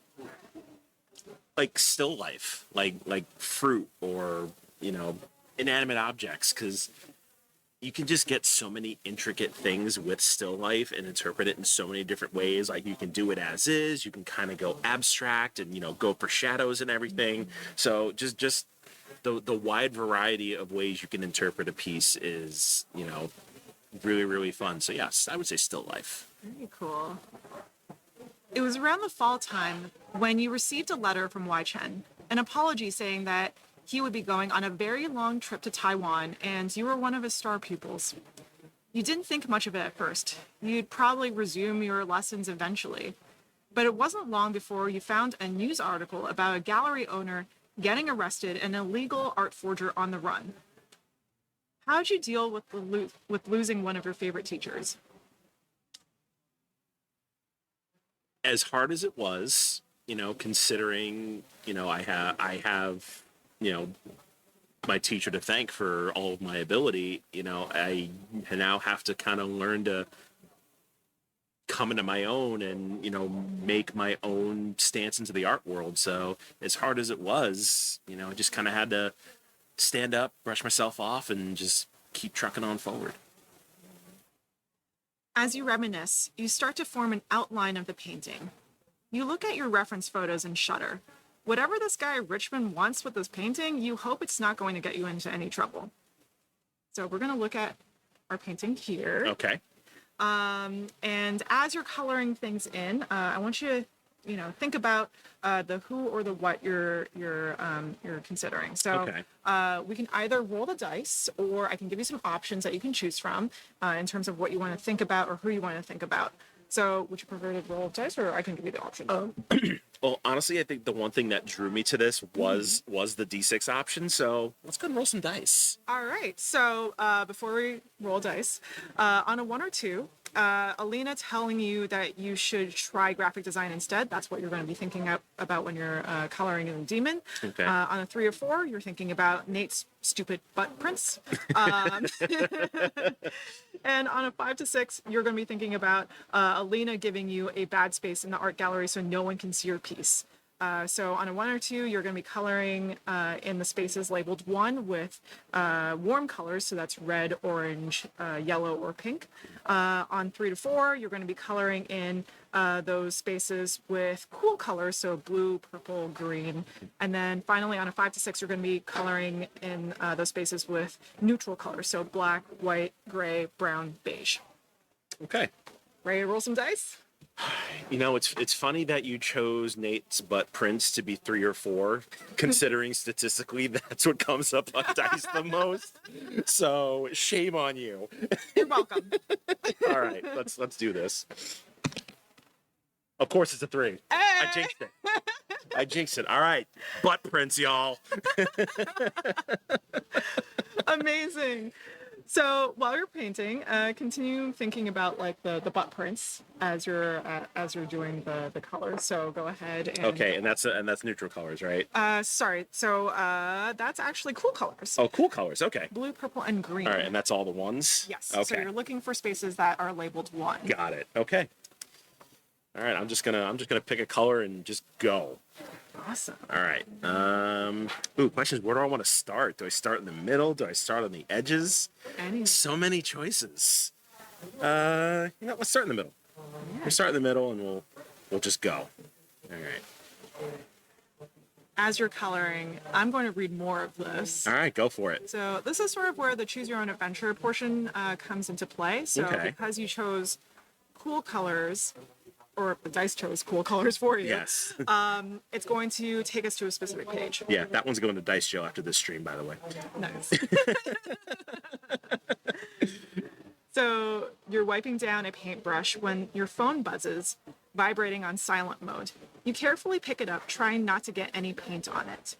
like still life, like fruit or inanimate objects, because you can just get so many intricate things with still life and interpret it in so many different ways. Like you can do it as is, you can kind of go abstract and go for shadows and everything. So just the wide variety of ways you can interpret a piece is really, really fun. So yes, I would say still life. Very cool. It was around the fall time when you received a letter from Wai Chen, an apology saying that he would be going on a very long trip to Taiwan, and you were one of his star pupils. You didn't think much of it at first. You'd probably resume your lessons eventually. But it wasn't long before you found a news article about a gallery owner getting arrested and an illegal art forger on the run. How'd you deal with losing one of your favorite teachers? As hard as it was, considering, I have my teacher to thank for all of my ability, I now have to kind of learn to come into my own and, make my own stance into the art world. So as hard as it was, I just kind of had to stand up, brush myself off, and just keep trucking on forward. As you reminisce, you start to form an outline of the painting. You look at your reference photos and shudder. Whatever this guy Richmond wants with this painting, you hope it's not going to get you into any trouble. So we're going to look at our painting here. Okay. And as you're coloring things in, I want you to, think about the who or the what you're considering. So okay. We can either roll the dice, or I can give you some options that you can choose from in terms of what you want to think about or who you want to think about. So would you prefer to roll dice, or I can give you the option? Well, honestly, I think the one thing that drew me to this was the D6 option. So let's go and roll some dice. All right. So before we roll dice, on a 1 or 2, Alina telling you that you should try graphic design instead. That's what you're going to be thinking about when you're coloring in the demon. Okay. On a 3 or 4, you're thinking about Nate's stupid butt prints. And on a 5 to 6, you're going to be thinking about Alina giving you a bad space in the art gallery so no one can see your piece. So on a 1 or 2, you're going to be coloring in the spaces labeled 1 with warm colors, so that's red, orange, yellow, or pink. On 3 to 4, you're going to be coloring in those spaces with cool colors, so blue, purple, green. And then finally on a 5 to 6, you're going to be coloring in those spaces with neutral colors, so black, white, gray, brown, beige. Okay. Ready to roll some dice? It's funny that you chose Nate's butt prints to be 3 or 4, considering statistically that's what comes up on dice the most. So shame on you. You're welcome. All right, let's do this. Of course it's a 3. I Hey! jinxed it. I jinxed it. All right. Butt prints, y'all. Amazing. So while you're painting, continue thinking about like the butt prints as you're doing the colors. So go ahead and Okay, and that's neutral colors, right? sorry. So that's actually cool colors. Oh, cool colors. Okay. Blue, purple, and green. All right, and that's all the ones? Yes. Okay. So you're looking for spaces that are labeled 1. Got it. Okay. All right, I'm just gonna pick a color and just go. Awesome. All right. Ooh, questions. Where do I want to start? Do I start in the middle? Do I start on the edges? So many choices. Let's start in the middle. We'll start in the middle and we'll just go. All right. As you're coloring, I'm going to read more of this. All right, go for it. So this is sort of where the choose your own adventure portion comes into play. So because you chose cool colors, or the dice chose cool colors for you. Yes. It's going to take us to a specific page. Yeah, that one's going to dice jail after this stream, by the way. Nice. So you're wiping down a paintbrush when your phone buzzes, vibrating on silent mode. You carefully pick it up, trying not to get any paint on it.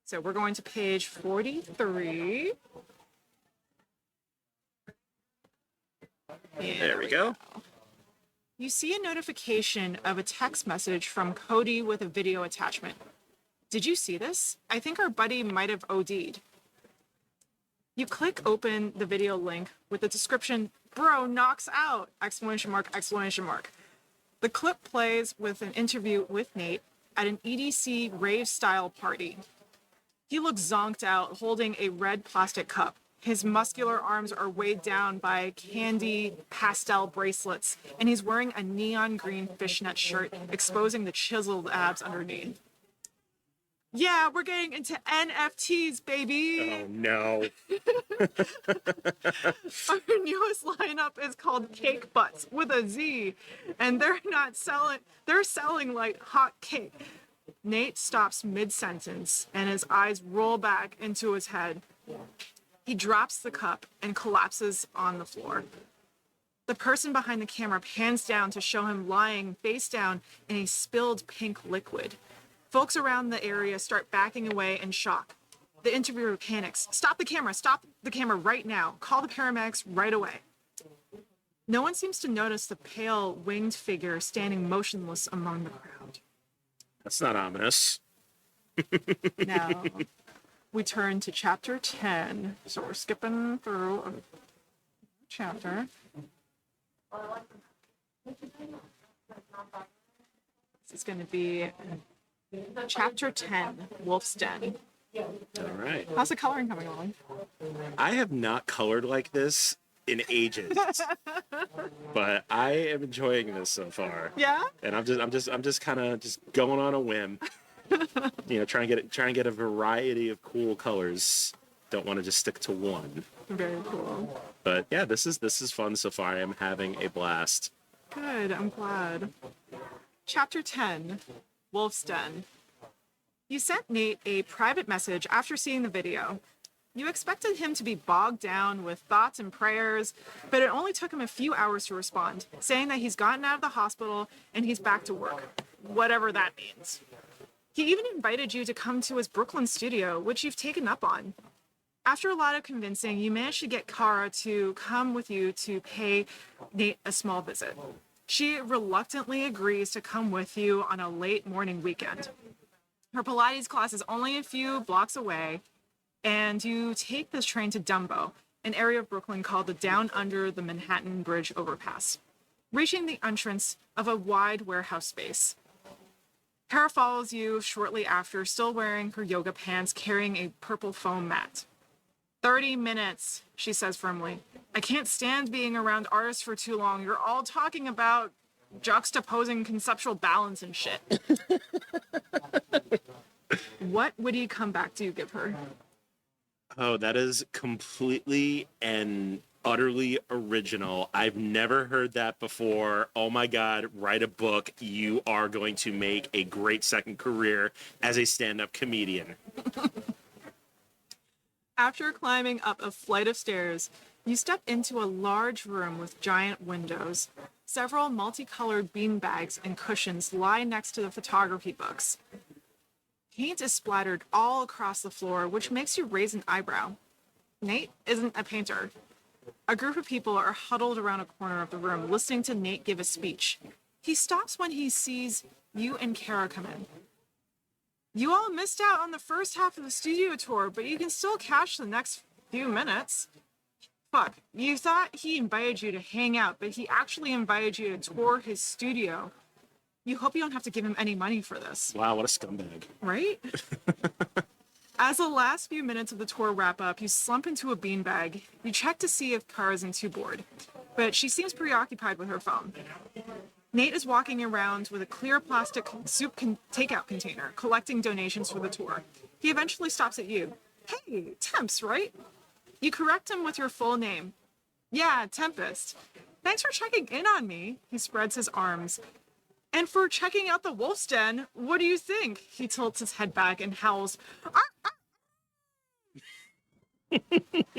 So we're going to page 43. There we go. You see a notification of a text message from Cody with a video attachment. Did you see this? I think our buddy might have OD'd. You click open the video link with the description, "Bro knocks out!" Exclamation mark, exclamation mark. The clip plays with an interview with Nate at an EDC rave-style party. He looks zonked out, holding a red plastic cup. His muscular arms are weighed down by candy pastel bracelets, and he's wearing a neon green fishnet shirt, exposing the chiseled abs underneath. Yeah, we're getting into NFTs, baby. Oh, no. Our newest lineup is called Cake Butts with a Z, and they're selling like hot cake. Nate stops mid-sentence, and his eyes roll back into his head. He drops the cup and collapses on the floor. The person behind the camera pans down to show him lying face down in a spilled pink liquid. Folks around the area start backing away in shock. The interviewer panics. Stop the camera right now. Call the paramedics right away. No one seems to notice the pale, winged figure standing motionless among the crowd. That's not ominous. Now, we turn to chapter 10. So we're skipping through a chapter. This is going to be chapter 10, Wolf's Den. All right. How's the coloring coming along? I have not colored like this in ages, but I am enjoying this so far. Yeah? And I'm just kind of just going on a whim. Trying to get a variety of cool colors. Don't want to just stick to one. Very cool. But yeah, this is fun so far. I am having a blast. Good, I'm glad. Chapter 10, Wolf's Den. You sent Nate a private message after seeing the video. You expected him to be bogged down with thoughts and prayers, but it only took him a few hours to respond, saying that he's gotten out of the hospital and he's back to work, whatever that means. He even invited you to come to his Brooklyn studio, which you've taken up on. After a lot of convincing, you managed to get Kara to come with you to pay Nate a small visit. She reluctantly agrees to come with you on a late morning weekend. Her Pilates class is only a few blocks away, and you take this train to Dumbo, an area of Brooklyn called the Down Under the Manhattan Bridge Overpass, reaching the entrance of a wide warehouse space. Kara follows you shortly after, still wearing her yoga pants, carrying a purple foam mat. 30 minutes, she says firmly. I can't stand being around artists for too long. You're all talking about juxtaposing conceptual balance and shit. What witty comeback do you give her? Oh, that is completely and utterly original. I've never heard that before. Oh my God, write a book. You are going to make a great second career as a stand-up comedian. After climbing up a flight of stairs, you step into a large room with giant windows. Several multicolored bean bags and cushions lie next to the photography books. Paint is splattered all across the floor, which makes you raise an eyebrow. Nate isn't a painter. A group of people are huddled around a corner of the room, listening to Nate give a speech. He stops when he sees you and Kara come in. You all missed out on the first half of the studio tour, but you can still catch the next few minutes. Fuck, you thought he invited you to hang out, but he actually invited you to tour his studio. You hope you don't have to give him any money for this. Wow, what a scumbag. Right? As the last few minutes of the tour wrap up, you slump into a beanbag. You check to see if Kara isn't too bored, but she seems preoccupied with her phone. Nate is walking around with a clear plastic soup takeout container, collecting donations for the tour. He eventually stops at you. Hey, Temps, right? You correct him with your full name. Yeah, Tempest. Thanks for checking in on me. He spreads his arms. And for checking out the wolf's den, what do you think? He tilts his head back and howls. "Arr, arr."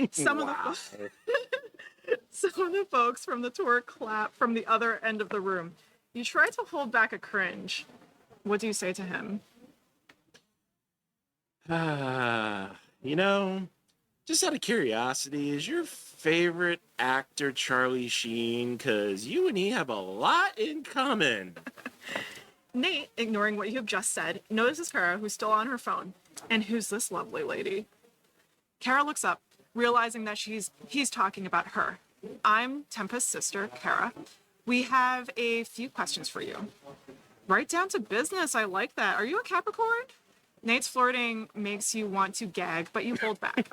Some of the folks from the tour clap from the other end of the room. You try to hold back a cringe. What do you say to him? You know, just out of curiosity, is your favorite actor Charlie Sheen? Because you and he have a lot in common. Nate, ignoring what you have just said, notices Kara, who's still on her phone. And who's this lovely lady? Kara looks up, realizing that he's talking about her. I'm Tempest's sister, Kara. We have a few questions for you. Right down to business, I like that. Are you a Capricorn? Nate's flirting makes you want to gag, but you hold back.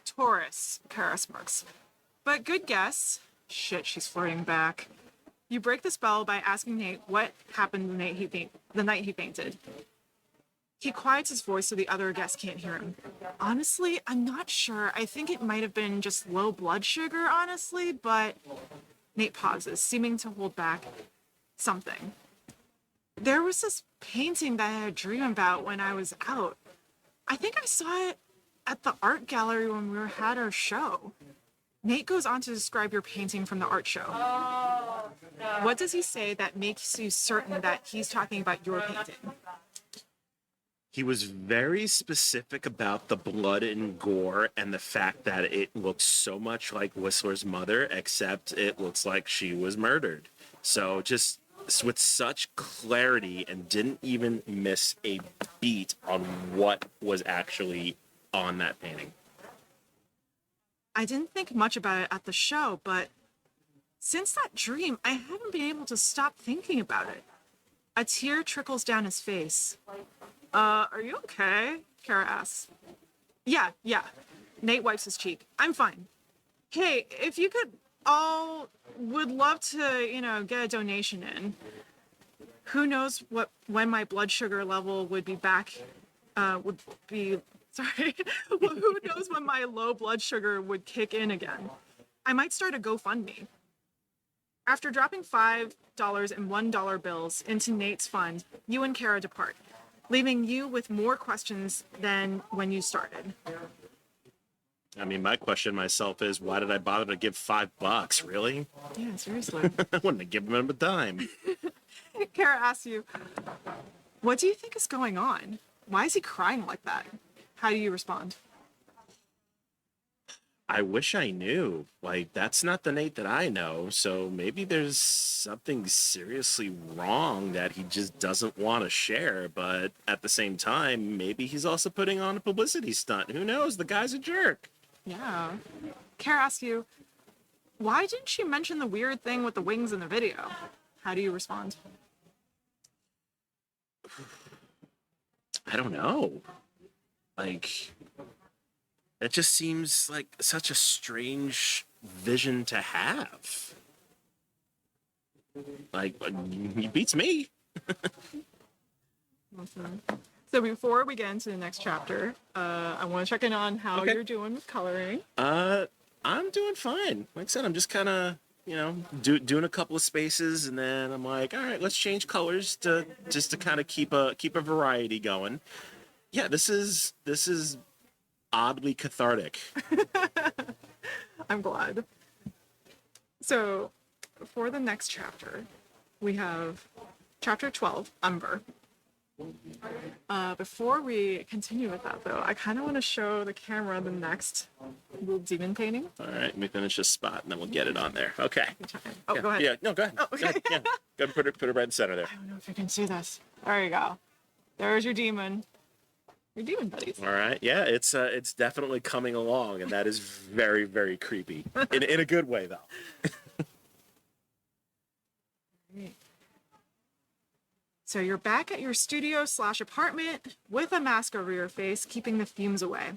Taurus, Kara smirks. But good guess. Shit, she's flirting back. You break the spell by asking Nate what happened the night he fainted. He quiets his voice so the other guests can't hear him. Honestly, I'm not sure. I think it might have been just low blood sugar, honestly, but... Nate pauses, seeming to hold back something. There was this painting that I had a dream about when I was out. I think I saw it at the art gallery when we had our show. Nate goes on to describe your painting from the art show. What does he say that makes you certain that he's talking about your painting? He was very specific about the blood and gore and the fact that it looks so much like Whistler's mother, except it looks like she was murdered. So just with such clarity and didn't even miss a beat on what was actually on that painting. I didn't think much about it at the show, but since that dream, I haven't been able to stop thinking about it. A tear trickles down his face. Are you okay? Kara asks. Yeah. Nate wipes his cheek. I'm fine. Hey, if you could would love to, get a donation in. Who knows when my blood sugar level would be back, who knows when my low blood sugar would kick in again. I might start a GoFundMe. After dropping $5 and $1 bills into Nate's fund, you and Kara depart, leaving you with more questions than when you started. I mean, my question myself is, why did I bother to give $5? Really? Yeah, seriously. I wouldn't have given him a dime. Kara asks you, what do you think is going on? Why is he crying like that? How do you respond? I wish I knew. Like, that's not the Nate that I know, so maybe there's something seriously wrong that he just doesn't want to share, but at the same time, maybe he's also putting on a publicity stunt. Who knows? The guy's a jerk. Yeah. Kara asks you, why didn't she mention the weird thing with the wings in the video? How do you respond? I don't know. Like, it just seems like such a strange vision to have. Like, he beats me. Awesome. So before we get into the next chapter, I want to check in on how you're doing with coloring. I'm doing fine. Like I said, I'm just kind of, doing a couple of spaces, and then I'm like, all right, let's change colors to kind of keep a variety going. Yeah, this is oddly cathartic. I'm glad. So for the next chapter, we have chapter 12, Umber. Before we continue with that, though, I kind of want to show the camera the next little demon painting. All right, let me finish this spot, and then we'll get it on there. Okay. Oh, Yeah, go ahead. Yeah, no, go ahead. Oh, okay. Go ahead. Yeah, go ahead, put it right in the center there. I don't know if you can see this. There you go. There's your demon. Your demon buddies. All right. Yeah, it's definitely coming along, and that is very, very creepy in a good way, though. So you're back at your studio/apartment with a mask over your face, keeping the fumes away.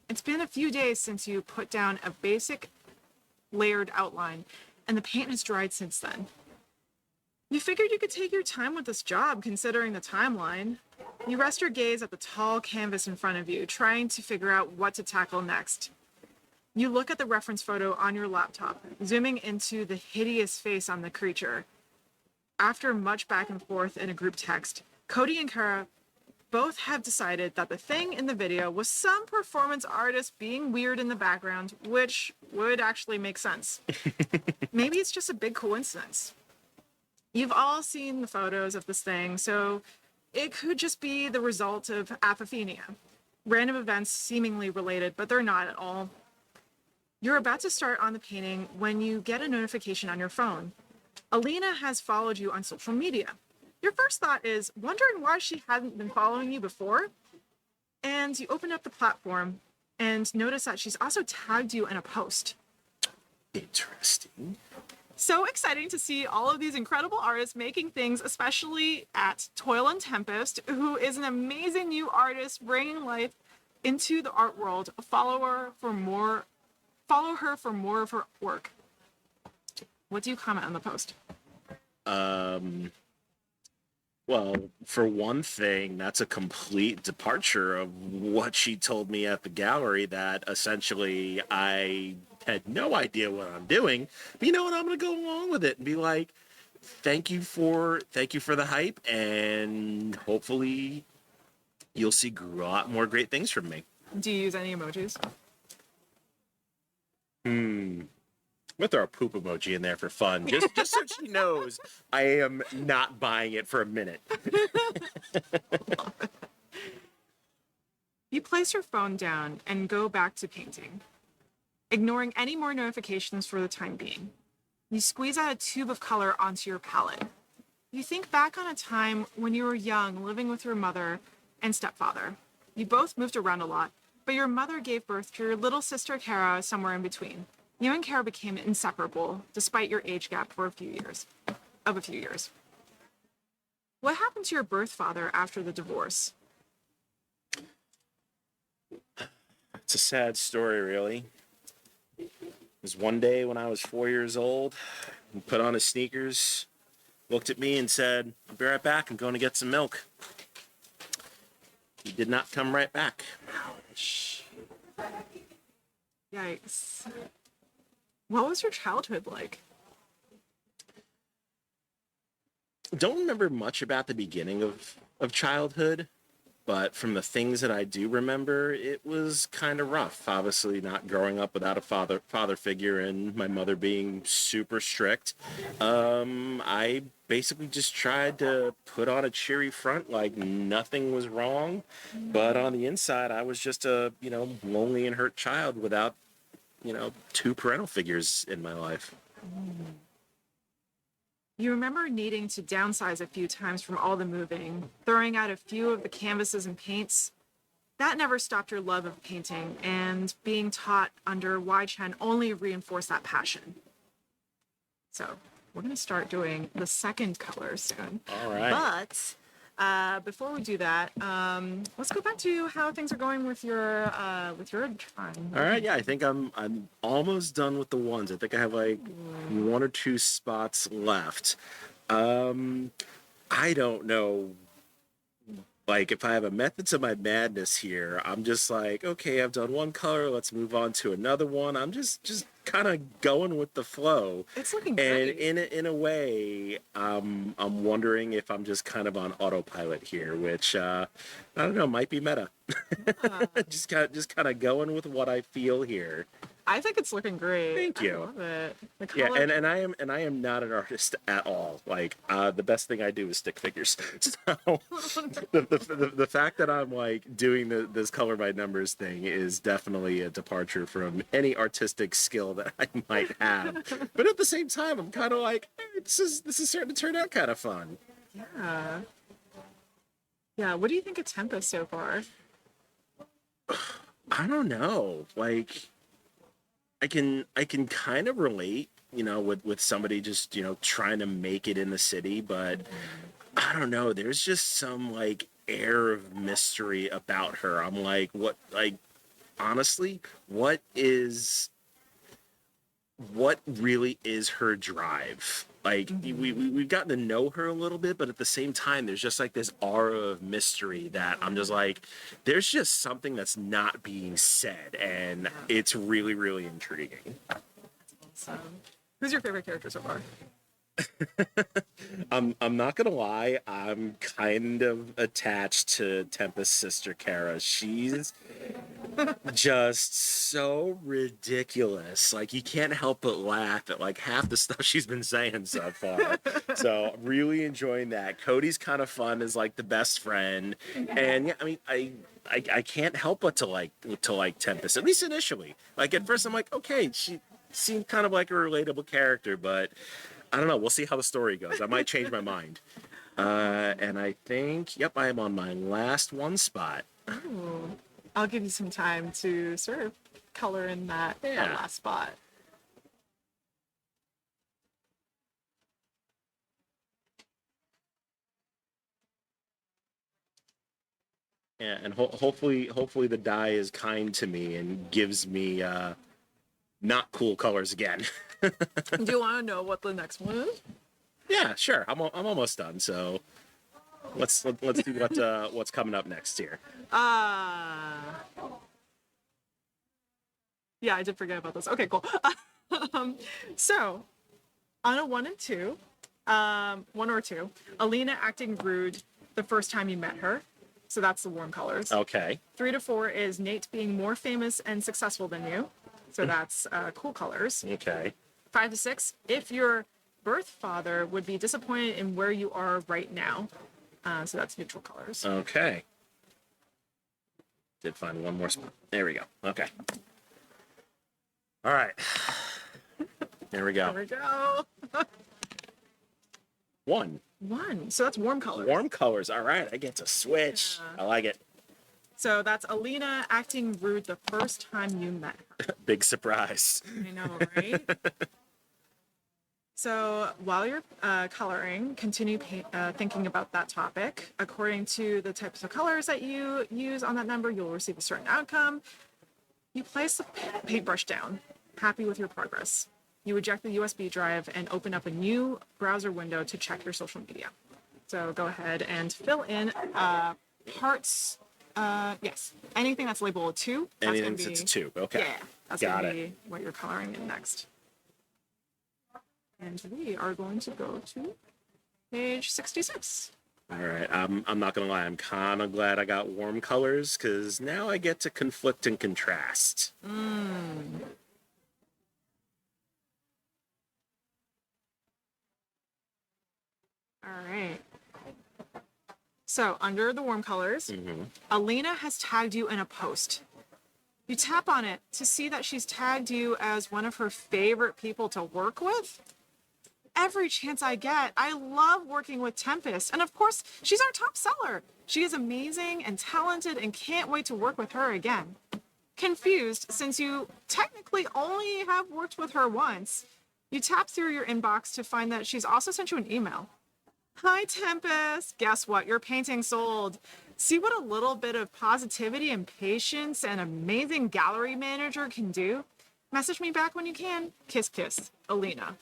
It's been a few days since you put down a basic layered outline, and the paint has dried since then. You figured you could take your time with this job, considering the timeline. You rest your gaze at the tall canvas in front of you, trying to figure out what to tackle next. You look at the reference photo on your laptop, zooming into the hideous face on the creature. After much back and forth in a group text, Cody and Kara both have decided that the thing in the video was some performance artist being weird in the background, which would actually make sense. Maybe it's just a big coincidence. You've all seen the photos of this thing, so it could just be the result of apophenia. Random events seemingly related, but they're not at all. You're about to start on the painting when you get a notification on your phone. Alina has followed you on social media. Your first thought is wondering why she hadn't been following you before. And you open up the platform and notice that she's also tagged you in a post. Interesting. So exciting to see all of these incredible artists making things, especially at Toil and Tempest, who is an amazing new artist bringing life into the art world. Follow her for more of her work. What do you comment on the post? Well, for one thing, that's a complete departure of what she told me at the gallery, that essentially I had no idea what I'm doing. But you know what? I'm going to go along with it and be like, thank you for the hype, and hopefully you'll see a lot more great things from me. Do you use any emojis? I'm gonna throw a poop emoji in there for fun, just so she knows I am not buying it for a minute. You place your phone down and go back to painting, ignoring any more notifications for the time being. You squeeze out a tube of color onto your palette. You think back on a time when you were young, living with your mother and stepfather. You both moved around a lot, but your mother gave birth to your little sister Kara somewhere in between. You and Kara became inseparable, despite your age gap for a few years. What happened to your birth father after the divorce? It's a sad story, really. It was one day when I was 4 years old. He put on his sneakers, looked at me and said, "I'll be right back. I'm going to get some milk." He did not come right back. Ouch. Yikes. What was your childhood like? Don't remember much about the beginning of childhood, but from the things that I do remember, it was kind of rough. Obviously, not growing up without a father figure, and my mother being super strict. I basically just tried to put on a cheery front like nothing was wrong, but on the inside, I was just a lonely and hurt child without two parental figures in my life. You remember needing to downsize a few times from all the moving, throwing out a few of the canvases and paints. That never stopped your love of painting, and being taught under Y-Chen only reinforced that passion. So we're going to start doing the second color soon. All right. But before we do that, let's go back to how things are going with your drawing. All right, yeah, I think I'm almost done with the ones. I think I have like one or two spots left. I don't know, like, if I have a method to my madness here. I'm just like, okay, I've done one color, let's move on to another one. I'm just kind of going with the flow. It's looking and great. in a way, I'm wondering if I'm just kind of on autopilot here, which I don't know, might be meta. Yeah. just kind of going with what I feel here. I think it's looking great. Thank you. I love it. The Yeah, color. and I am not an artist at all. Like, the best thing I do is stick figures. So the fact that I'm like doing this color by numbers thing is definitely a departure from any artistic skill that I might have. But at the same time, I'm kind of like, this is starting to turn out kind of fun. Yeah. Yeah. What do you think of Tempest so far? I don't know. Like, I can kind of relate, with somebody just, trying to make it in the city, but I don't know. There's just some like air of mystery about her. I'm like, honestly, what really is her drive? Like, we've gotten to know her a little bit, but at the same time, there's just like this aura of mystery that I'm just like, there's just something that's not being said, and it's really, really intriguing. So, who's your favorite character so far? I'm not gonna lie, I'm kind of attached to Tempest's sister Kara. She's just so ridiculous. Like, you can't help but laugh at like half the stuff she's been saying so far. So really enjoying that. Cody's kind of fun as like the best friend, and yeah, I mean, I can't help but to like Tempest, at least initially. Like, at first I'm like, okay, she seemed kind of like a relatable character, but I don't know. We'll see how the story goes. I might change my mind. And I think, yep, I am on my last one spot. Ooh. I'll give you some time to sort of color in that last spot. Yeah, and hopefully the die is kind to me and gives me not cool colors again. Do you want to know what the next one is? Yeah, sure. I'm almost done. So let's do what's coming up next here. Yeah, I did forget about this. Okay, cool. So on a 1 and 2, 1 or 2, Alina acting rude the first time you met her. So that's the warm colors. Okay. 3 to 4 is Nate being more famous and successful than you. So that's cool colors. Okay. 5 to 6, if your birth father would be disappointed in where you are right now. So that's neutral colors. Okay. Did find one more spot. There we go. Okay. All right. There we go. There we go. 1. 1. So that's warm colors. Warm colors. All right. I get to switch. Yeah. I like it. So that's Alina acting rude the first time you met her. Big surprise. I know, right? So while you're coloring, continue thinking about that topic. According to the types of colors that you use on that number, you'll receive a certain outcome. You place the paintbrush down, happy with your progress. You eject the USB drive and open up a new browser window to check your social media. So go ahead and fill in parts. Yes, anything that's labeled 2. Anything that's a 2. Okay. Yeah, that's going to be what you're coloring in next. And we are going to go to page 66. All right. I'm not gonna lie. I'm kind of glad I got warm colors because now I get to conflict and contrast. All right. So under the warm colors, Alina has tagged you in a post. You tap on it to see that she's tagged you as one of her favorite people to work with. Every chance I get, I love working with Tempest. And of course, she's our top seller. She is amazing and talented and can't wait to work with her again. Confused, since you technically only have worked with her once, you tap through your inbox to find that she's also sent you an email. Hi, Tempest. Guess what? Your painting sold. See what a little bit of positivity and patience and amazing gallery manager can do? Message me back when you can. Kiss, kiss. Alina.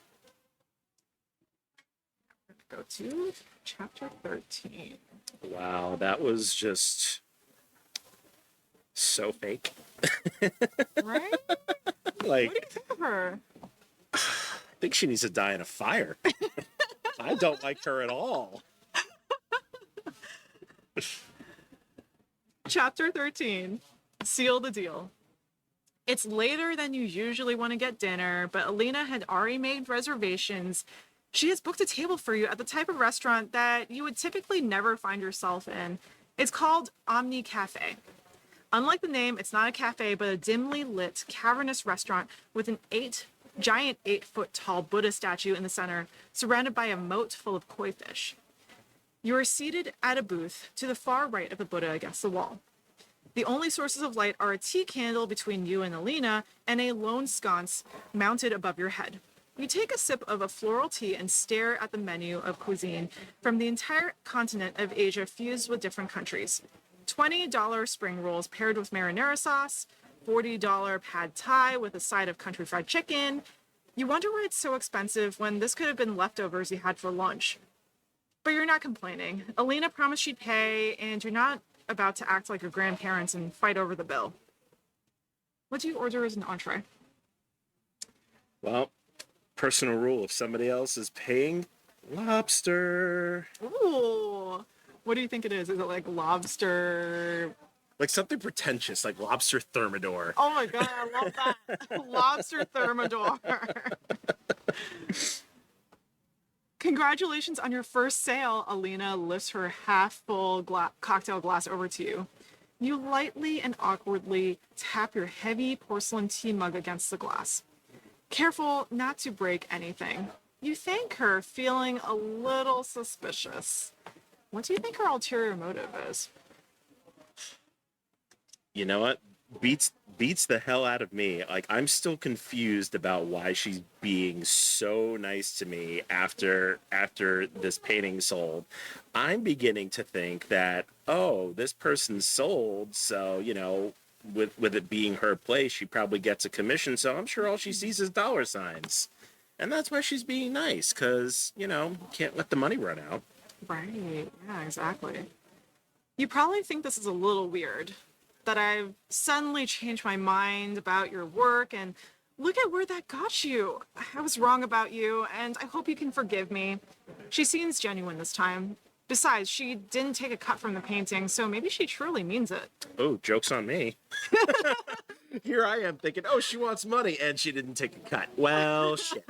Go to chapter 13. Wow, that was just so fake. Right? Like, What do you think of her? I think she needs to die in a fire. I don't like her at all. Chapter 13. Seal the deal. It's later than you usually want to get dinner, but Alina had already made reservations. She has booked a table for you at the type of restaurant that you would typically never find yourself in. It's called Omni Cafe. Unlike the name, it's not a cafe, but a dimly lit, cavernous restaurant with an giant 8-foot tall Buddha statue in the center, surrounded by a moat full of koi fish. You are seated at a booth to the far right of the Buddha against the wall. The only sources of light are a tea candle between you and Alina and a lone sconce mounted above your head. You take a sip of a floral tea and stare at the menu of cuisine from the entire continent of Asia fused with different countries. $20 spring rolls paired with marinara sauce, $40 pad thai with a side of country fried chicken. You wonder why it's so expensive when this could have been leftovers you had for lunch. But you're not complaining. Alina promised she'd pay, and you're not about to act like your grandparents and fight over the bill. What do you order as an entree? Well, personal rule, if somebody else is paying, lobster. Ooh. What do you think it is? Is it like lobster? Like something pretentious, like lobster thermidor. Oh my god, I love that. Lobster thermidor. Congratulations on your first sale. Alina lifts her half-full cocktail glass over to you. You lightly and awkwardly tap your heavy porcelain tea mug against the glass. Careful not to break anything. You thank her, feeling a little suspicious. What do you think her ulterior motive is? You know what? Beats the hell out of me. Like, I'm still confused about why she's being so nice to me after this painting sold. I'm beginning to think that, oh, this person sold, so, you know, with it being her place, she probably gets a commission, so I'm sure all she sees is dollar signs. And that's why she's being nice, because, you know, can't let the money run out. Right, yeah, exactly. You probably think this is a little weird, that I've suddenly changed my mind about your work, and look at where that got you. I was wrong about you, and I hope you can forgive me. She seems genuine this time. Besides, she didn't take a cut from the painting, so maybe she truly means it. Oh, joke's on me. Here I am thinking, oh, she wants money, and she didn't take a cut. Well, shit.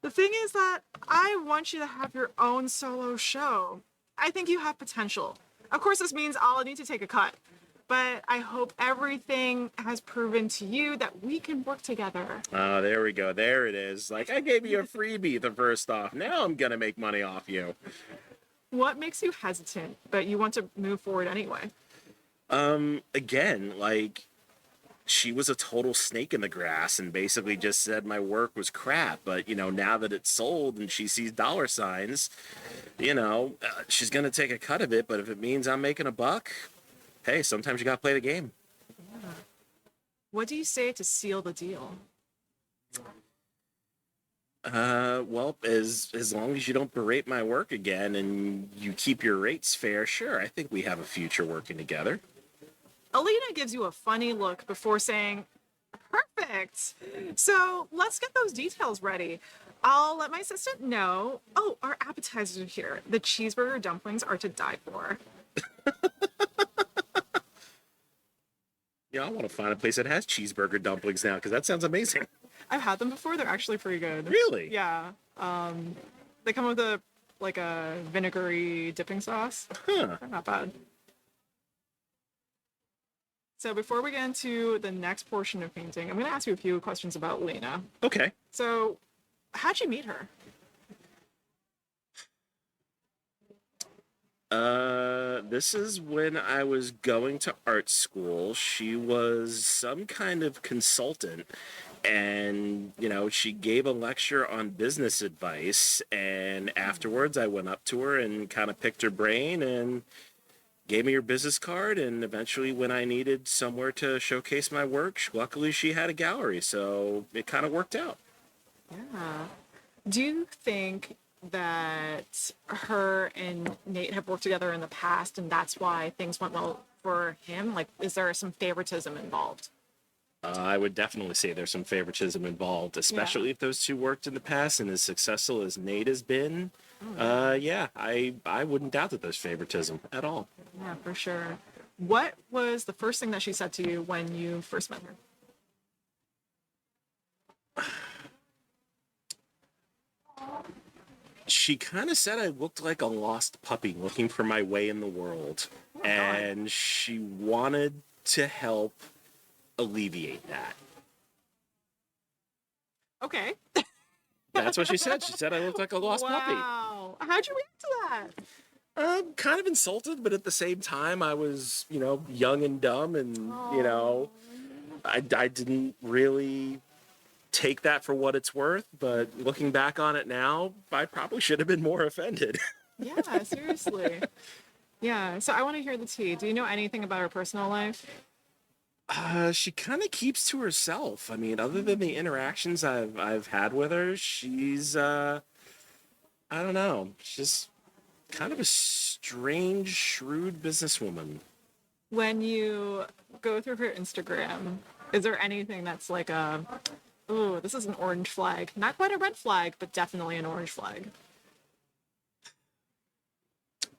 The thing is that I want you to have your own solo show. I think you have potential. Of course, this means I'll need to take a cut, but I hope everything has proven to you that we can work together. Oh, there we go. There it is. Like, I gave you a freebie the first off. Now I'm going to make money off you. What makes you hesitant, but you want to move forward anyway? Again, like, she was a total snake in the grass and basically just said my work was crap. But, you know, now that it's sold and she sees dollar signs, you know, she's going to take a cut of it. But if it means I'm making a buck, hey, sometimes you got to play the game. Yeah. What do you say to seal the deal? Well, as long as you don't berate my work again and you keep your rates fair, sure, I think we have a future working together. Alina gives you a funny look before saying, perfect. So let's get those details ready. I'll let my assistant know. Oh, our appetizers are here. The cheeseburger dumplings are to die for. Yeah, I want to find a place that has cheeseburger dumplings now, because that sounds amazing. I've had them before. They're actually pretty good. Really? Yeah. They come with a vinegary dipping sauce. Huh. They're not bad. So before we get into the next portion of painting, I'm going to ask you a few questions about Lena. Okay. So, how'd you meet her? This is when I was going to art school. She was some kind of consultant, and, you know, she gave a lecture on business advice, and afterwards I went up to her and kind of picked her brain and gave me her business card, and eventually when I needed somewhere to showcase my work, luckily she had a gallery, so it kind of worked out. Yeah. Do you think that her and Nate have worked together in the past and that's why things went well for him? Like, is there some favoritism involved? I would definitely say there's some favoritism involved, especially if those two worked in the past and as successful as Nate has been. I wouldn't doubt that there's favoritism at all. Yeah, for sure. What was the first thing that she said to you when you first met her? She kind of said I looked like a lost puppy looking for my way in the world. Oh my God. And she wanted to help alleviate that. Okay. That's what she said. She said I looked like a lost puppy. Wow. How'd you react to that? Kind of insulted, but at the same time, I was, young and dumb, and I didn't really take that for what it's worth. But looking back on it now, I probably should have been more offended. Yeah, seriously. Yeah, so I want to hear the tea. Do you know anything about her personal life? She kind of keeps to herself. I mean, other than the interactions I've had with her, she's I don't know, she's kind of a strange, shrewd businesswoman. When you go through her Instagram, is there anything that's like oh, this is an orange flag. Not quite a red flag, but definitely an orange flag.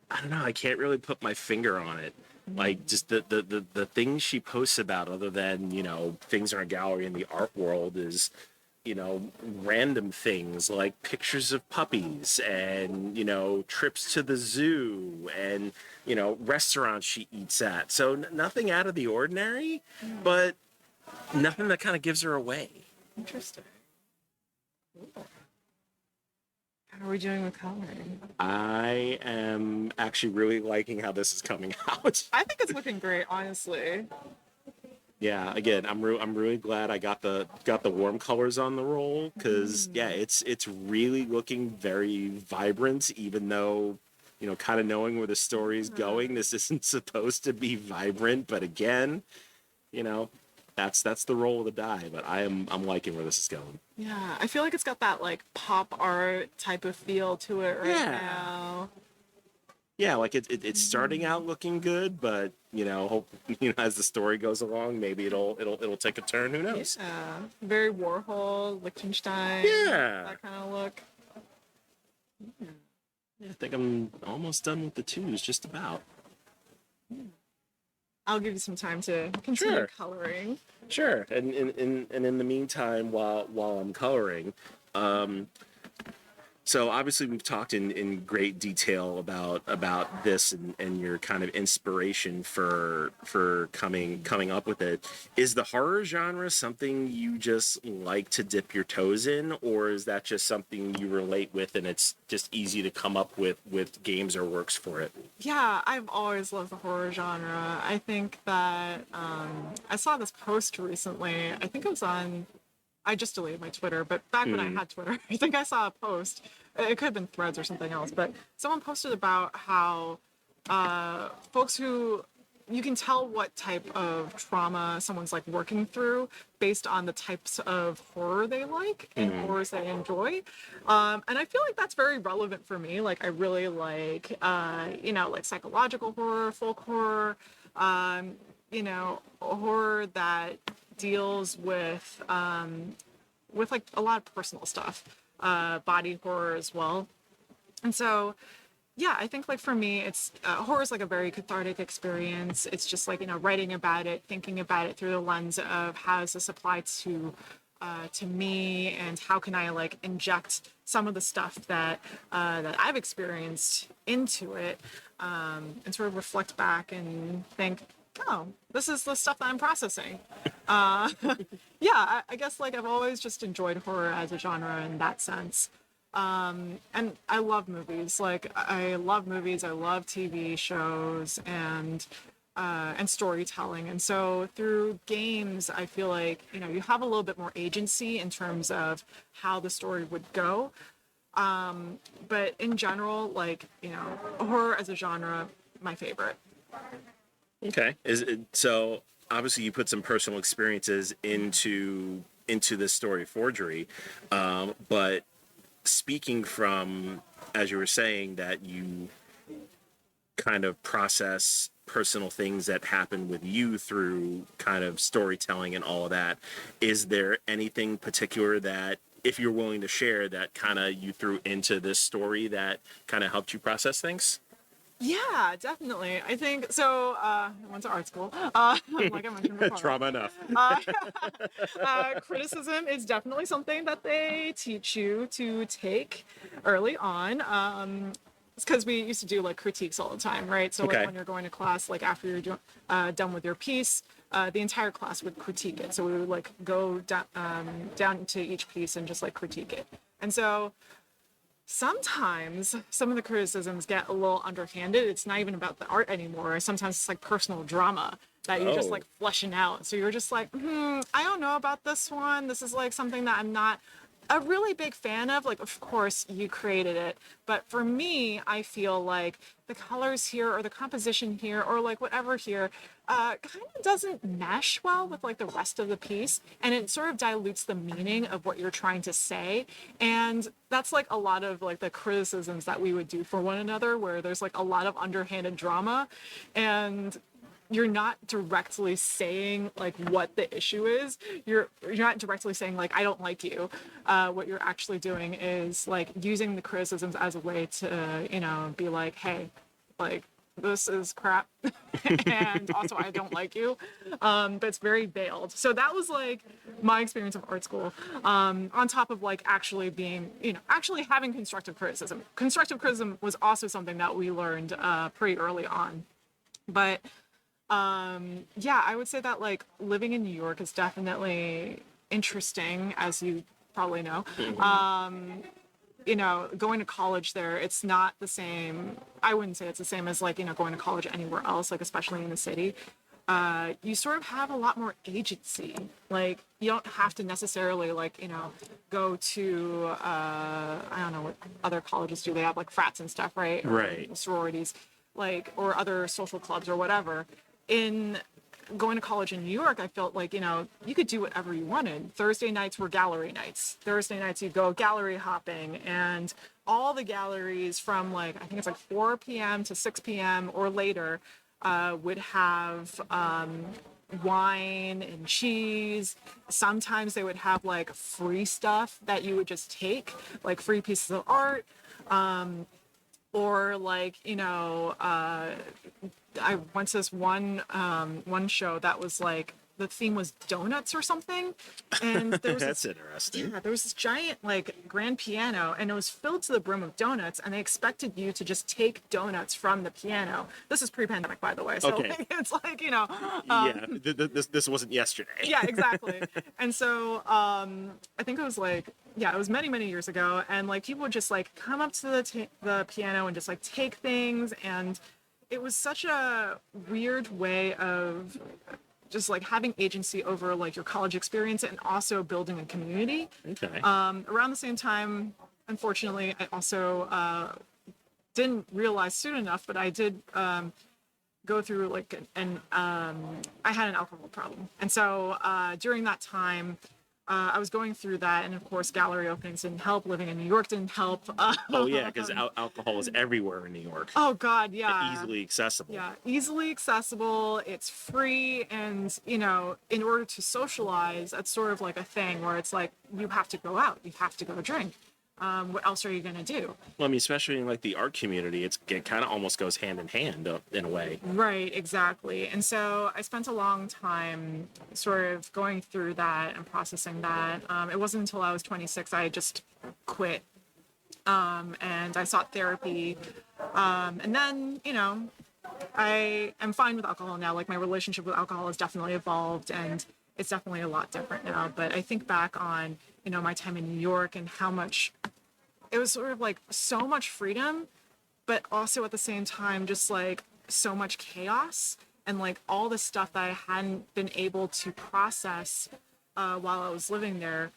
I don't know. I can't really put my finger on it. Like just the things she posts about, other than things in our gallery in the art world, is random things like pictures of puppies and trips to the zoo and restaurants she eats at. So nothing out of the ordinary, but nothing that kind of gives her away. Interesting. Cool. How are we doing with coloring? I am actually really liking how this is coming out. I think it's looking great, honestly. Yeah, again, I'm really glad I got the warm colors on the roll, because it's really looking very vibrant, even though kind of knowing where the story's going, this isn't supposed to be vibrant, but again, that's the roll of the die. But I'm liking where this is going. Yeah, I feel like it's got that like pop art type of feel to it right now. Yeah, like it's starting out looking good, but hope as the story goes along, maybe it'll take a turn. Who knows? Yeah, very Warhol, Liechtenstein. Yeah, that kind of look. Yeah, I think I'm almost done with the twos, just about. I'll give you some time to continue coloring. Sure, and in the meantime, while I'm coloring, so obviously we've talked in great detail about this and your kind of inspiration for coming up with it. Is the horror genre something you just like to dip your toes in, or is that just something you relate with and it's just easy to come up with games or works for it? Yeah, I've always loved the horror genre. I think that I saw this post recently. I think it was on. I just deleted my Twitter, but back when I had Twitter, I think I saw a post. It could have been Threads or something else, but someone posted about how folks who you can tell what type of trauma someone's like working through based on the types of horror they like and horrors they enjoy. And I feel like that's very relevant for me. Like I really like, like psychological horror, folk horror, horror that deals with like a lot of personal stuff, body horror as well. And so, yeah, I think like for me, it's horror is like a very cathartic experience. It's just like writing about it, thinking about it through the lens of how does this apply to me, and how can I like inject some of the stuff that I've experienced into it, and sort of reflect back and think, oh, this is the stuff that I'm processing. I guess like I've always just enjoyed horror as a genre in that sense. And I love movies. Like I love movies. I love TV shows and storytelling. And so through games, I feel like you have a little bit more agency in terms of how the story would go. But in general, like horror as a genre, my favorite. Okay. So obviously you put some personal experiences into this story, Forgery, but speaking from, as you were saying, that you kind of process personal things that happen with you through kind of storytelling and all of that, is there anything particular that, if you're willing to share, that kind of you threw into this story that kind of helped you process things? Yeah, definitely. I think so. I went to art school, like I mentioned before. Trauma enough. Criticism is definitely something that they teach you to take early on. It's because we used to do like critiques all the time, right? So like Okay. when you're going to class, like after you're done with your piece, the entire class would critique it. So we would like go down to each piece and just like critique it. And so sometimes some of the criticisms get a little underhanded. It's not even about the art anymore. Sometimes it's like personal drama that you're just Oh. like fleshing out. So you're just like, I don't know about this one. This is like something that I'm not a really big fan of. Like, of course, you created it. But for me, I feel like the colors here or the composition here or like whatever here kind of doesn't mesh well with like the rest of the piece. And it sort of dilutes the meaning of what you're trying to say. And that's like a lot of like the criticisms that we would do for one another, where there's like a lot of underhanded drama. And you're not directly saying like what the issue is. You're not directly saying like I don't like you. What you're actually doing is like using the criticisms as a way to be like, hey, like this is crap, and also I don't like you. But it's very veiled. So that was like my experience of art school. On top of like actually being actually having constructive criticism. Constructive criticism was also something that we learned pretty early on, but. Yeah, I would say that like living in New York is definitely interesting, as you probably know. Going to college there, it's not the same. I wouldn't say it's the same as like, going to college anywhere else, like especially in the city. You sort of have a lot more agency. Like you don't have to necessarily like, go to, I don't know what other colleges do. They have like frats and stuff, right? Or Right. sororities, like, or other social clubs or whatever. In going to college in New York, I felt like, you could do whatever you wanted. Thursday nights were gallery nights. Thursday nights you'd go gallery hopping, and all the galleries from like, I think it's like 4 p.m. to 6 p.m. or later would have wine and cheese. Sometimes they would have like free stuff that you would just take, like free pieces of art. Or like, I went to this one show that was like the theme was donuts or something, and there was That's this, interesting. yeah, there was this giant like grand piano, and it was filled to the brim of donuts, and they expected you to just take donuts from the piano. This is pre-pandemic, by the way, so Okay. like, it's like Yeah, this wasn't yesterday. yeah, exactly. And so I think it was like, yeah, it was many years ago, and like people would just like come up to the piano and just like take things, and it was such a weird way of just like having agency over like your college experience and also building a community. Okay. Around the same time, unfortunately, I also didn't realize soon enough, but I did go through like I had an alcohol problem, and so during that time I was going through that, and of course gallery openings didn't help, living in New York didn't help. Oh yeah, because alcohol is everywhere in New York. Oh god, yeah. Easily accessible. Yeah, easily accessible, it's free, and in order to socialize, that's sort of like a thing where it's like you have to go out, you have to go drink. What else are you gonna do? Well, I mean, especially in like the art community, it kind of almost goes hand in hand in a way. Right, exactly. And so I spent a long time sort of going through that and processing that. It wasn't until I was 26 I just quit, and I sought therapy. And then, I am fine with alcohol now. Like my relationship with alcohol has definitely evolved, and it's definitely a lot different now. But I think back on, my time in New York and how much it was sort of like so much freedom, but also at the same time just like so much chaos and like all the stuff that I hadn't been able to process while I was living there.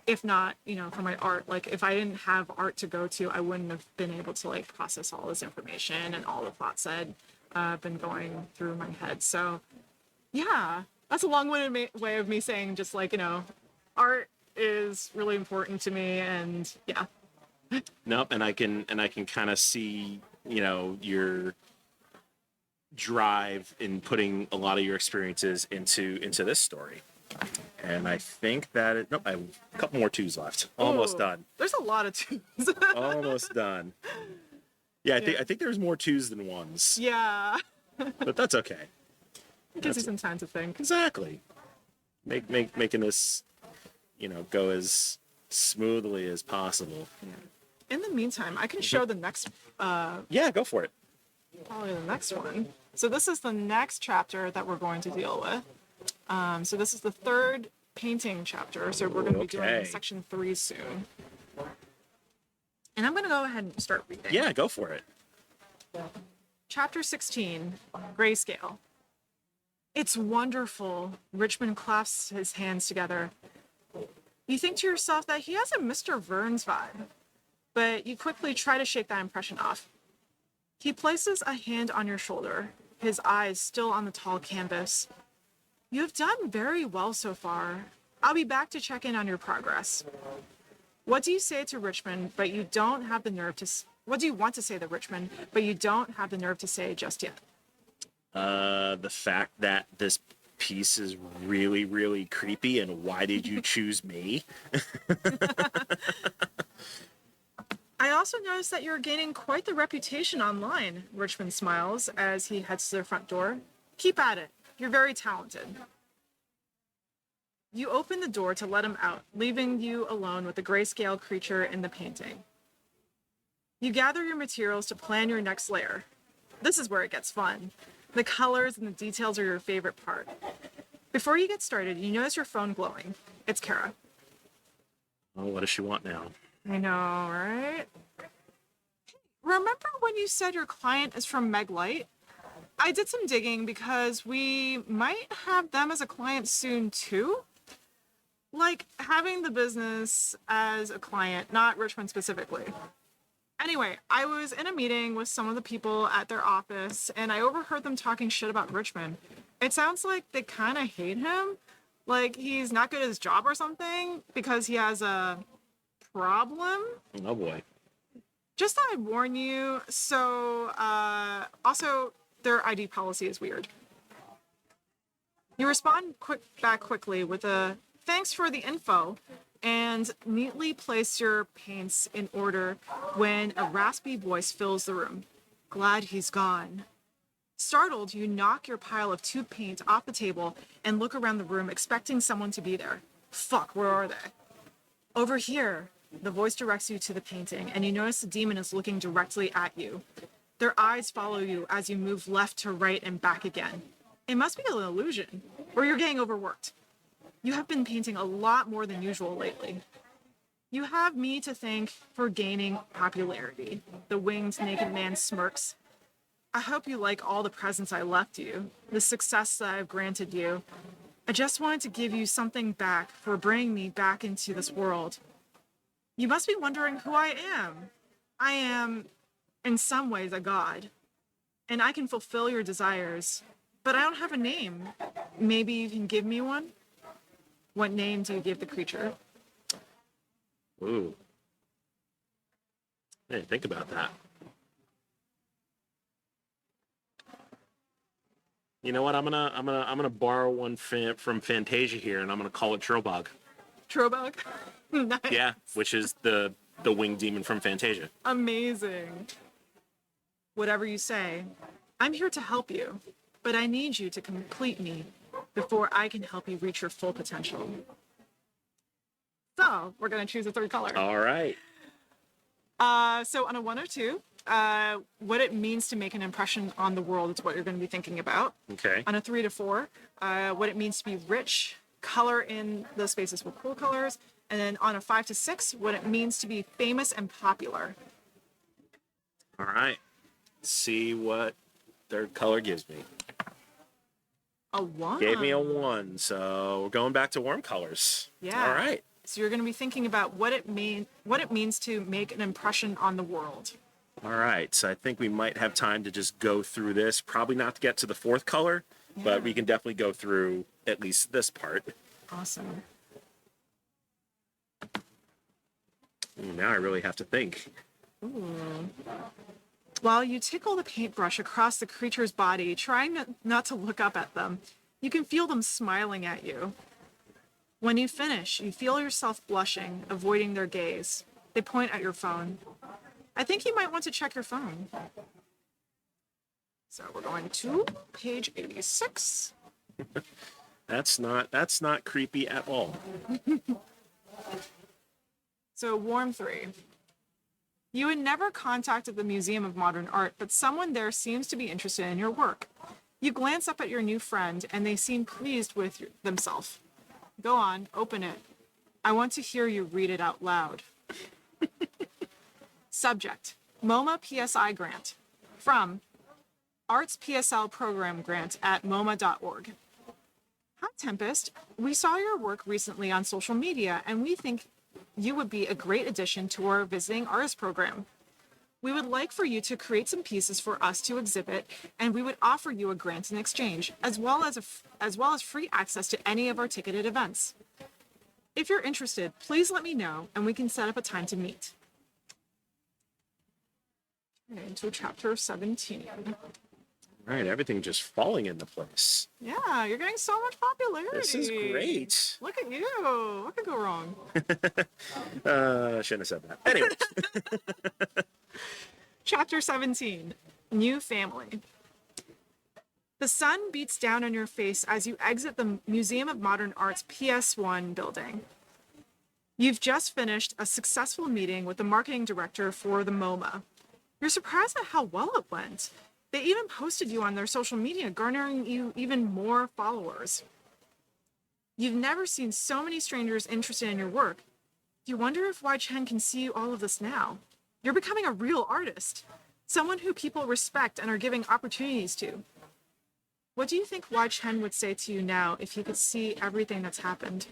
If not, for my art, like if I didn't have art to go to, I wouldn't have been able to like process all this information and all the thoughts that had been going through my head. So yeah, that's a long-winded way of me saying just like, art is really important to me, and yeah. Nope, and I can kind of see, your drive in putting a lot of your experiences into this story. And I think that nope, I have a couple more twos left. Almost Ooh, done. There's a lot of twos. Almost done. Yeah, I think there's more twos than ones, Yeah. but that's okay. It gives you some time to think. Exactly. Making this, go as smoothly as possible. Yeah. In the meantime, I can show the next, Yeah, go for it. probably the next one. So this is the next chapter that we're going to deal with. So this is the third painting chapter. So we're going to be doing Okay. section 3 soon. And I'm going to go ahead and start reading. Yeah, go for it. Chapter 16, Grayscale. It's wonderful. Richmond clasps his hands together. You think to yourself that he has a Mr. Burns vibe, but you quickly try to shake that impression off. He places a hand on your shoulder, his eyes still on the tall canvas. You have done very well so far. I'll be back to check in on your progress. What do you say to Richmond, but you don't have the nerve to... What do you want to say to Richmond, but you don't have the nerve to say just yet? The fact that this piece is really, really creepy, and why did you choose me? I also noticed that you're gaining quite the reputation online, Richmond smiles as he heads to the front door. Keep at it. You're very talented. You open the door to let him out, leaving you alone with the grayscale creature in the painting. You gather your materials to plan your next layer. This is where it gets fun. The colors and the details are your favorite part. Before you get started, you notice your phone glowing. It's Kara. Oh, what does she want now? I know, right? Remember when you said your client is from Meg Light? I did some digging because we might have them as a client soon too. Like having the business as a client, not Richmond specifically. Anyway, I was in a meeting with some of the people at their office and I overheard them talking shit about Richmond. It sounds like they kind of hate him. Like he's not good at his job or something because he has a problem. Oh boy. Just thought I'd warn you. So, also, their ID policy is weird. You respond back quickly with a thanks for the info and neatly place your paints in order when a raspy voice fills the room. Glad he's gone. Startled, you knock your pile of tube paint off the table and look around the room expecting someone to be there. Fuck, where are they? Over here. The voice directs you to the painting, and you notice the demon is looking directly at you. Their eyes follow you as you move left to right and back again. It must be an illusion, or you're getting overworked. You have been painting a lot more than usual lately. You have me to thank for gaining popularity. The winged naked man smirks. I hope you like all the presents I left you, the success that I've granted you. I just wanted to give you something back for bringing me back into this world. You must be wondering who I am. I am, in some ways, a god. And I can fulfill your desires. But I don't have a name. Maybe you can give me one? What name do you give the creature? Ooh. I didn't think about that. You know what? I'm gonna borrow one from Fantasia here, and I'm gonna call it Trobog. Trobog? Nice. Yeah, which is the winged demon from Fantasia. Amazing. Whatever you say, I'm here to help you, but I need you to complete me before I can help you reach your full potential. So, we're going to choose a third color. All right. So on a 1 or 2, what it means to make an impression on the world is what you're going to be thinking about. Okay. On a 3 to 4, what it means to be rich, color in the spaces with cool colors. And then on a 5 to 6, what it means to be famous and popular. All right. See what third color gives me. A 1. Gave me a 1, so we're going back to warm colors. Yeah. All right. So you're going to be thinking about what it means to make an impression on the world. All right. So I think we might have time to just go through this. Probably not to get to the 4th color, but we can definitely go through at least this part. Awesome. Ooh, now I really have to think. Ooh. While you tickle the paintbrush across the creature's body, trying not to look up at them, you can feel them smiling at you. When you finish, you feel yourself blushing, avoiding their gaze. They point at your phone. I think you might want to check your phone. So we're going to page 86. That's not creepy at all. So Warm 3. You had never contacted the Museum of Modern Art, but someone there seems to be interested in your work. You glance up at your new friend, and they seem pleased with themselves. Go on, open it. I want to hear you read it out loud. Subject: MoMA PSI grant. From Arts PSL program grant at MoMA.org. Hi, Tempest. We saw your work recently on social media, and we think you would be a great addition to our visiting artist program. We would like for you to create some pieces for us to exhibit, and we would offer you a grant in exchange, as well as free access to any of our ticketed events. If you're interested, please let me know, and we can set up a time to meet. Okay, into chapter 17. Right, everything just falling into place. Yeah, you're getting so much popularity. This is great. Look at you. What could go wrong? Shouldn't have said that. Anyway. Chapter 17, New Family. The sun beats down on your face as you exit the Museum of Modern Art's PS1 building. You've just finished a successful meeting with the marketing director for the MoMA. You're surprised at how well it went. They even posted you on their social media, garnering you even more followers. You've never seen so many strangers interested in your work. Do you wonder if Wai Chen can see all of this now? You're becoming a real artist, someone who people respect and are giving opportunities to. What do you think Wai Chen would say to you now if he could see everything that's happened?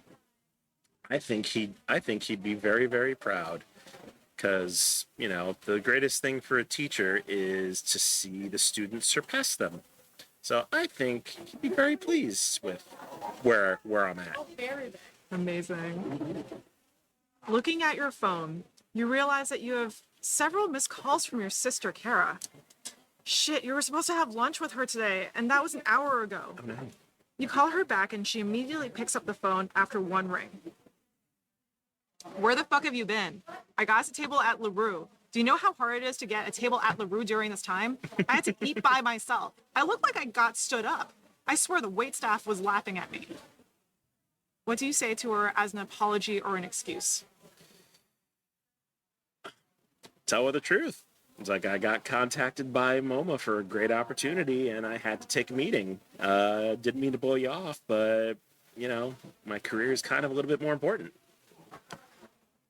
I think he'd be very, very proud. Because, the greatest thing for a teacher is to see the students surpass them. So I think he'd be very pleased with where I'm at. Amazing. Looking at your phone, you realize that you have several missed calls from your sister, Kara. Shit, you were supposed to have lunch with her today, and that was an hour ago. Oh, no. You call her back, and she immediately picks up the phone after one ring. Where the fuck have you been? I got us a table at LaRue. Do you know how hard it is to get a table at LaRue during this time? I had to eat by myself. I look like I got stood up. I swear the waitstaff was laughing at me. What do you say to her as an apology or an excuse? Tell her the truth. It's like I got contacted by MoMA for a great opportunity, and I had to take a meeting. Didn't mean to blow you off, but, my career is kind of a little bit more important.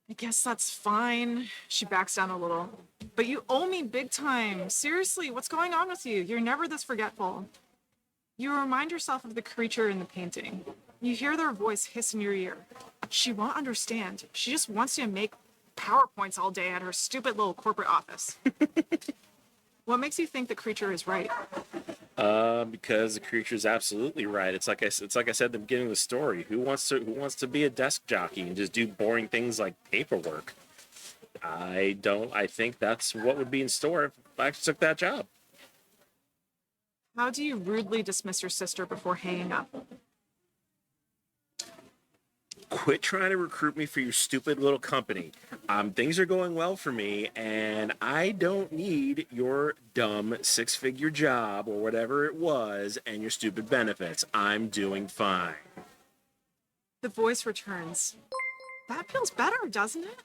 I guess that's fine. She backs down a little. But you owe me big time. Seriously, what's going on with you? You're never this forgetful. You remind yourself of the creature in the painting. You hear their voice hiss in your ear. She won't understand. She just wants you to make PowerPoints all day at her stupid little corporate office. What makes you think the creature is right? Because the creature's absolutely right. It's like I said at the beginning of the story. Who wants to be a desk jockey and just do boring things like paperwork? I think that's what would be in store if I took that job. How do you rudely dismiss your sister before hanging up? Quit trying to recruit me for your stupid little company. Things are going well for me, and I don't need your dumb six-figure job or whatever it was and your stupid benefits. I'm doing fine. The voice returns. That feels better, doesn't it?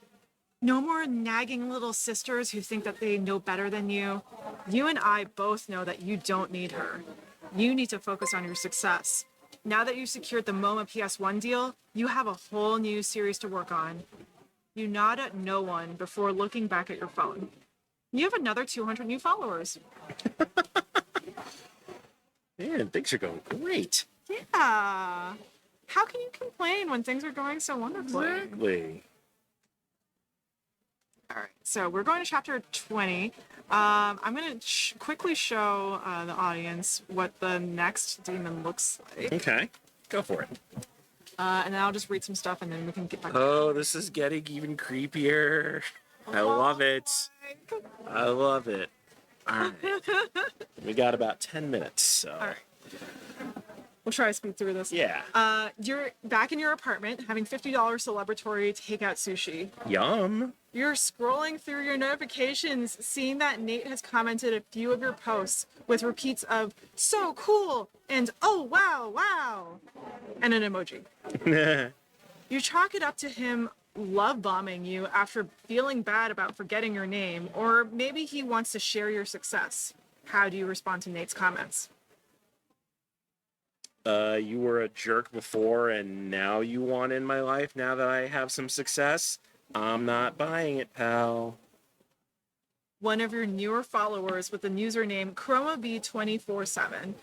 No more nagging little sisters who think that they know better than you. You and I both know that you don't need her. You need to focus on your success. Now that you secured the MoMA PS1 deal, you have a whole new series to work on. You nod at no one before looking back at your phone. You have another 200 new followers. Man, things are going great. Yeah. How can you complain when things are going so wonderfully? Exactly. All right, so we're going to chapter 20. I'm going to quickly show the audience what the next demon looks like. Okay, go for it. And then I'll just read some stuff and then we can get back. Oh, this is getting even creepier. I love it. I love it. All right. We got about 10 minutes, so. All right. We'll try to speed through this. Yeah. You're back in your apartment having $50 celebratory takeout sushi. Yum. You're scrolling through your notifications, seeing that Nate has commented a few of your posts with repeats of "so cool" and "oh wow, wow," and an emoji. You chalk it up to him love bombing you after feeling bad about forgetting your name, or maybe he wants to share your success. How do you respond to Nate's comments? You were a jerk before, and now you want in my life now that I have some success? I'm not buying it, pal. One of your newer followers with the username ChromaB247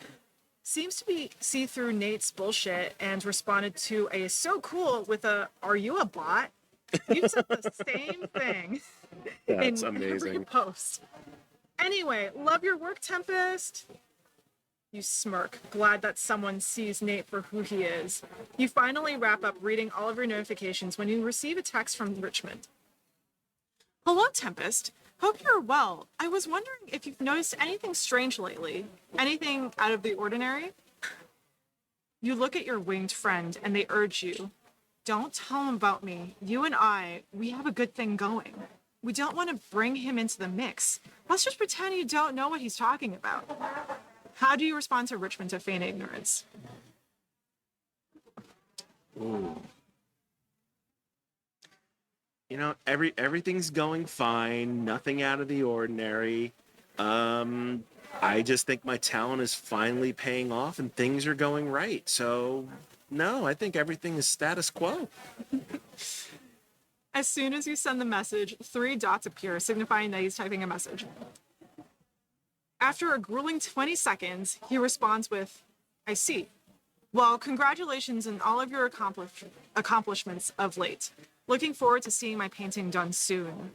seems to see through Nate's bullshit and responded to a "so cool" with a "are you a bot?" You said the same thing That's in every amazing. post. Anyway, love your work, Tempest. You smirk, glad that someone sees Nate for who he is. You finally wrap up reading all of your notifications when you receive a text from Richmond. Hello, Tempest. Hope you're well. I was wondering if you've noticed anything strange lately. Anything out of the ordinary? You look at your winged friend and they urge you. Don't tell him about me. You and we have a good thing going. We don't want to bring him into the mix. Let's just pretend you don't know what he's talking about. How do you respond to Richmond to feign ignorance? Ooh. You know, everything's going fine. Nothing out of the ordinary. I just think my talent is finally paying off and things are going right. So, no, I think everything is status quo. As soon as you send the message, 3 dots appear, signifying that he's typing a message. After a grueling 20 seconds, he responds with, "I see. Well, congratulations on all of your accomplishments of late. Looking forward to seeing my painting done soon."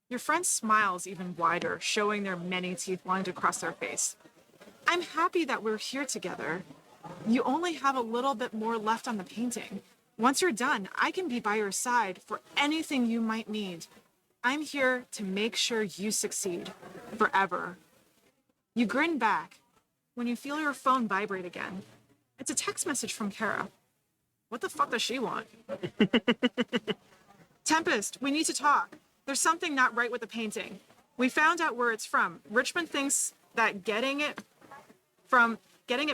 Your friend smiles even wider, showing their many teeth lined across their face. "I'm happy that we're here together. You only have a little bit more left on the painting. Once you're done, I can be by your side for anything you might need. I'm here to make sure you succeed. Forever." You grin back when you feel your phone vibrate again. It's a text message from Kara. What the fuck does she want? "Tempest, we need to talk. There's something not right with the painting. We found out where it's from. Richmond thinks that getting it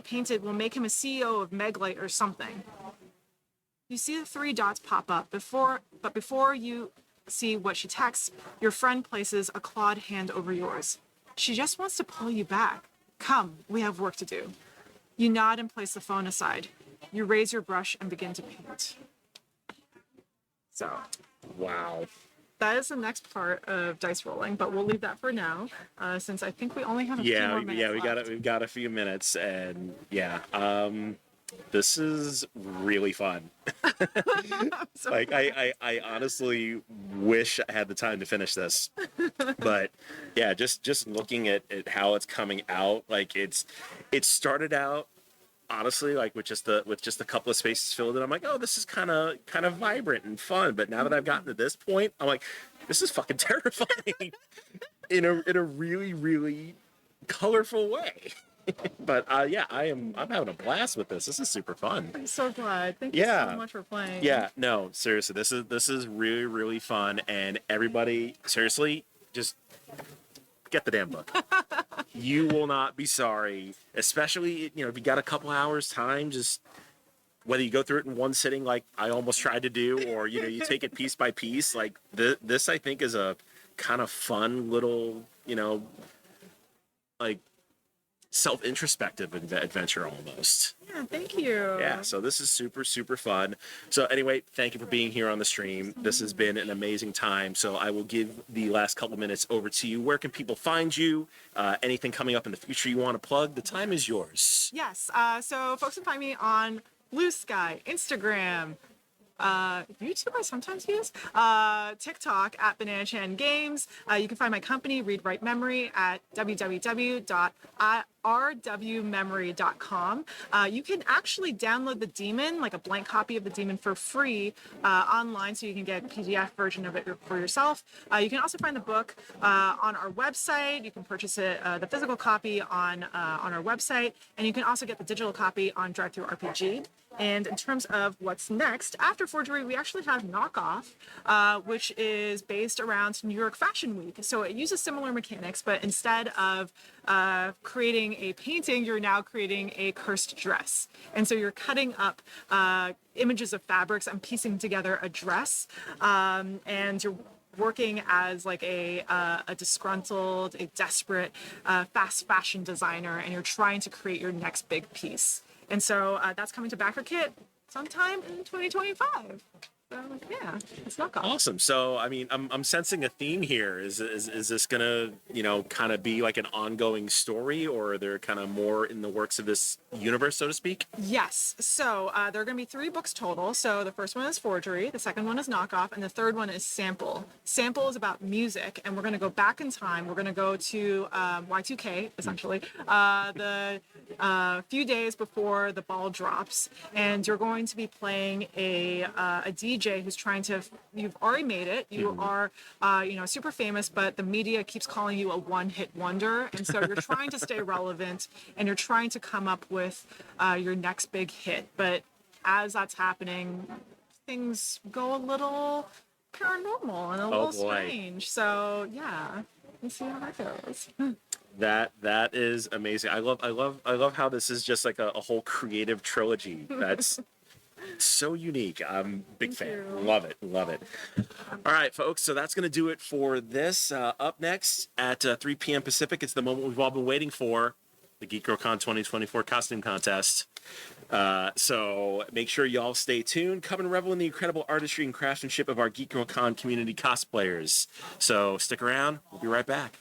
painted will make him a CEO of Meglite or something." You see the 3 dots pop up but before you see what she texts, your friend places a clawed hand over yours. She just wants to pull you back. "Come, we have work to do." You nod and place the phone aside. You raise your brush and begin to paint. So, Wow. that is the next part of dice rolling, but we'll leave that for now, since I think we only have a few more minutes left. We've got a few minutes, and this is really fun. So Like I honestly wish I had the time to finish this, but yeah, just looking at how it's coming out, like it started out honestly like with just a couple of spaces filled in. I'm like, oh, this is kind of vibrant and fun, but now that I've gotten to this point, I'm like, this is fucking terrifying in a really, really colorful way. But I'm having a blast with this. This is super fun. I'm so glad. Thank you so much for playing. Yeah, no, seriously, this is really, really fun, and everybody, seriously, just get the damn book. You will not be sorry, especially if you got a couple hours time, just whether you go through it in one sitting like I almost tried to do, or you take it piece by piece. Like this I think is a kind of fun little like self-introspective adventure almost. Yeah, thank you. Yeah, so this is super, super fun. So anyway, thank you for being here on the stream. This has been an amazing time. So I will give the last couple minutes over to you. Where can people find you? Anything coming up in the future you want to plug? The time is yours. Yes, so folks can find me on Blue Sky, Instagram, YouTube I sometimes use, TikTok at Banana Chan Games. You can find my company, Read Write Memory, at www.ironfire rwmemory.com. You can actually download the demon, like a blank copy of the demon for free online, so you can get a PDF version of it for yourself. You can also find the book on our website. You can purchase it, the physical copy on our website, and you can also get the digital copy on DriveThruRPG. And in terms of what's next, after Forgery, we actually have Knockoff, which is based around New York Fashion Week. So it uses similar mechanics, but instead of creating a painting, you're now creating a cursed dress. And so you're cutting up images of fabrics and piecing together a dress, and you're working as like a disgruntled, a desperate, fast fashion designer, and you're trying to create your next big piece. And so that's coming to backer kit sometime in 2025. So yeah, it's Knockoff. Awesome. So, I mean, I'm sensing a theme here. Is this gonna, kind of be like an ongoing story, or are there kind of more in the works of this universe, so to speak? Yes. So there are going to be 3 books total. So the first one is Forgery, the second one is Knockoff, and the third one is Sample. Sample is about music, and we're going to go back in time. We're going to go to Y2K, essentially, the few days before the ball drops, and you're going to be playing a DJ who's trying to. You've already made it. You are, super famous, but the media keeps calling you a one-hit wonder, and so you're trying to stay relevant, and you're trying to come up with your next big hit. But as that's happening, things go a little paranormal and a little strange. So yeah, let's see how that goes. That is amazing. I love how this is just like a whole creative trilogy. That's so unique. I'm a big fan. Love it. All right, folks. So that's going to do it for this. Up next at 3 p.m. Pacific, it's the moment we've all been waiting for, the GeekGirlCon 2024 costume contest. So make sure y'all stay tuned. Come and revel in the incredible artistry and craftsmanship of our GeekGirlCon community cosplayers. So stick around. We'll be right back.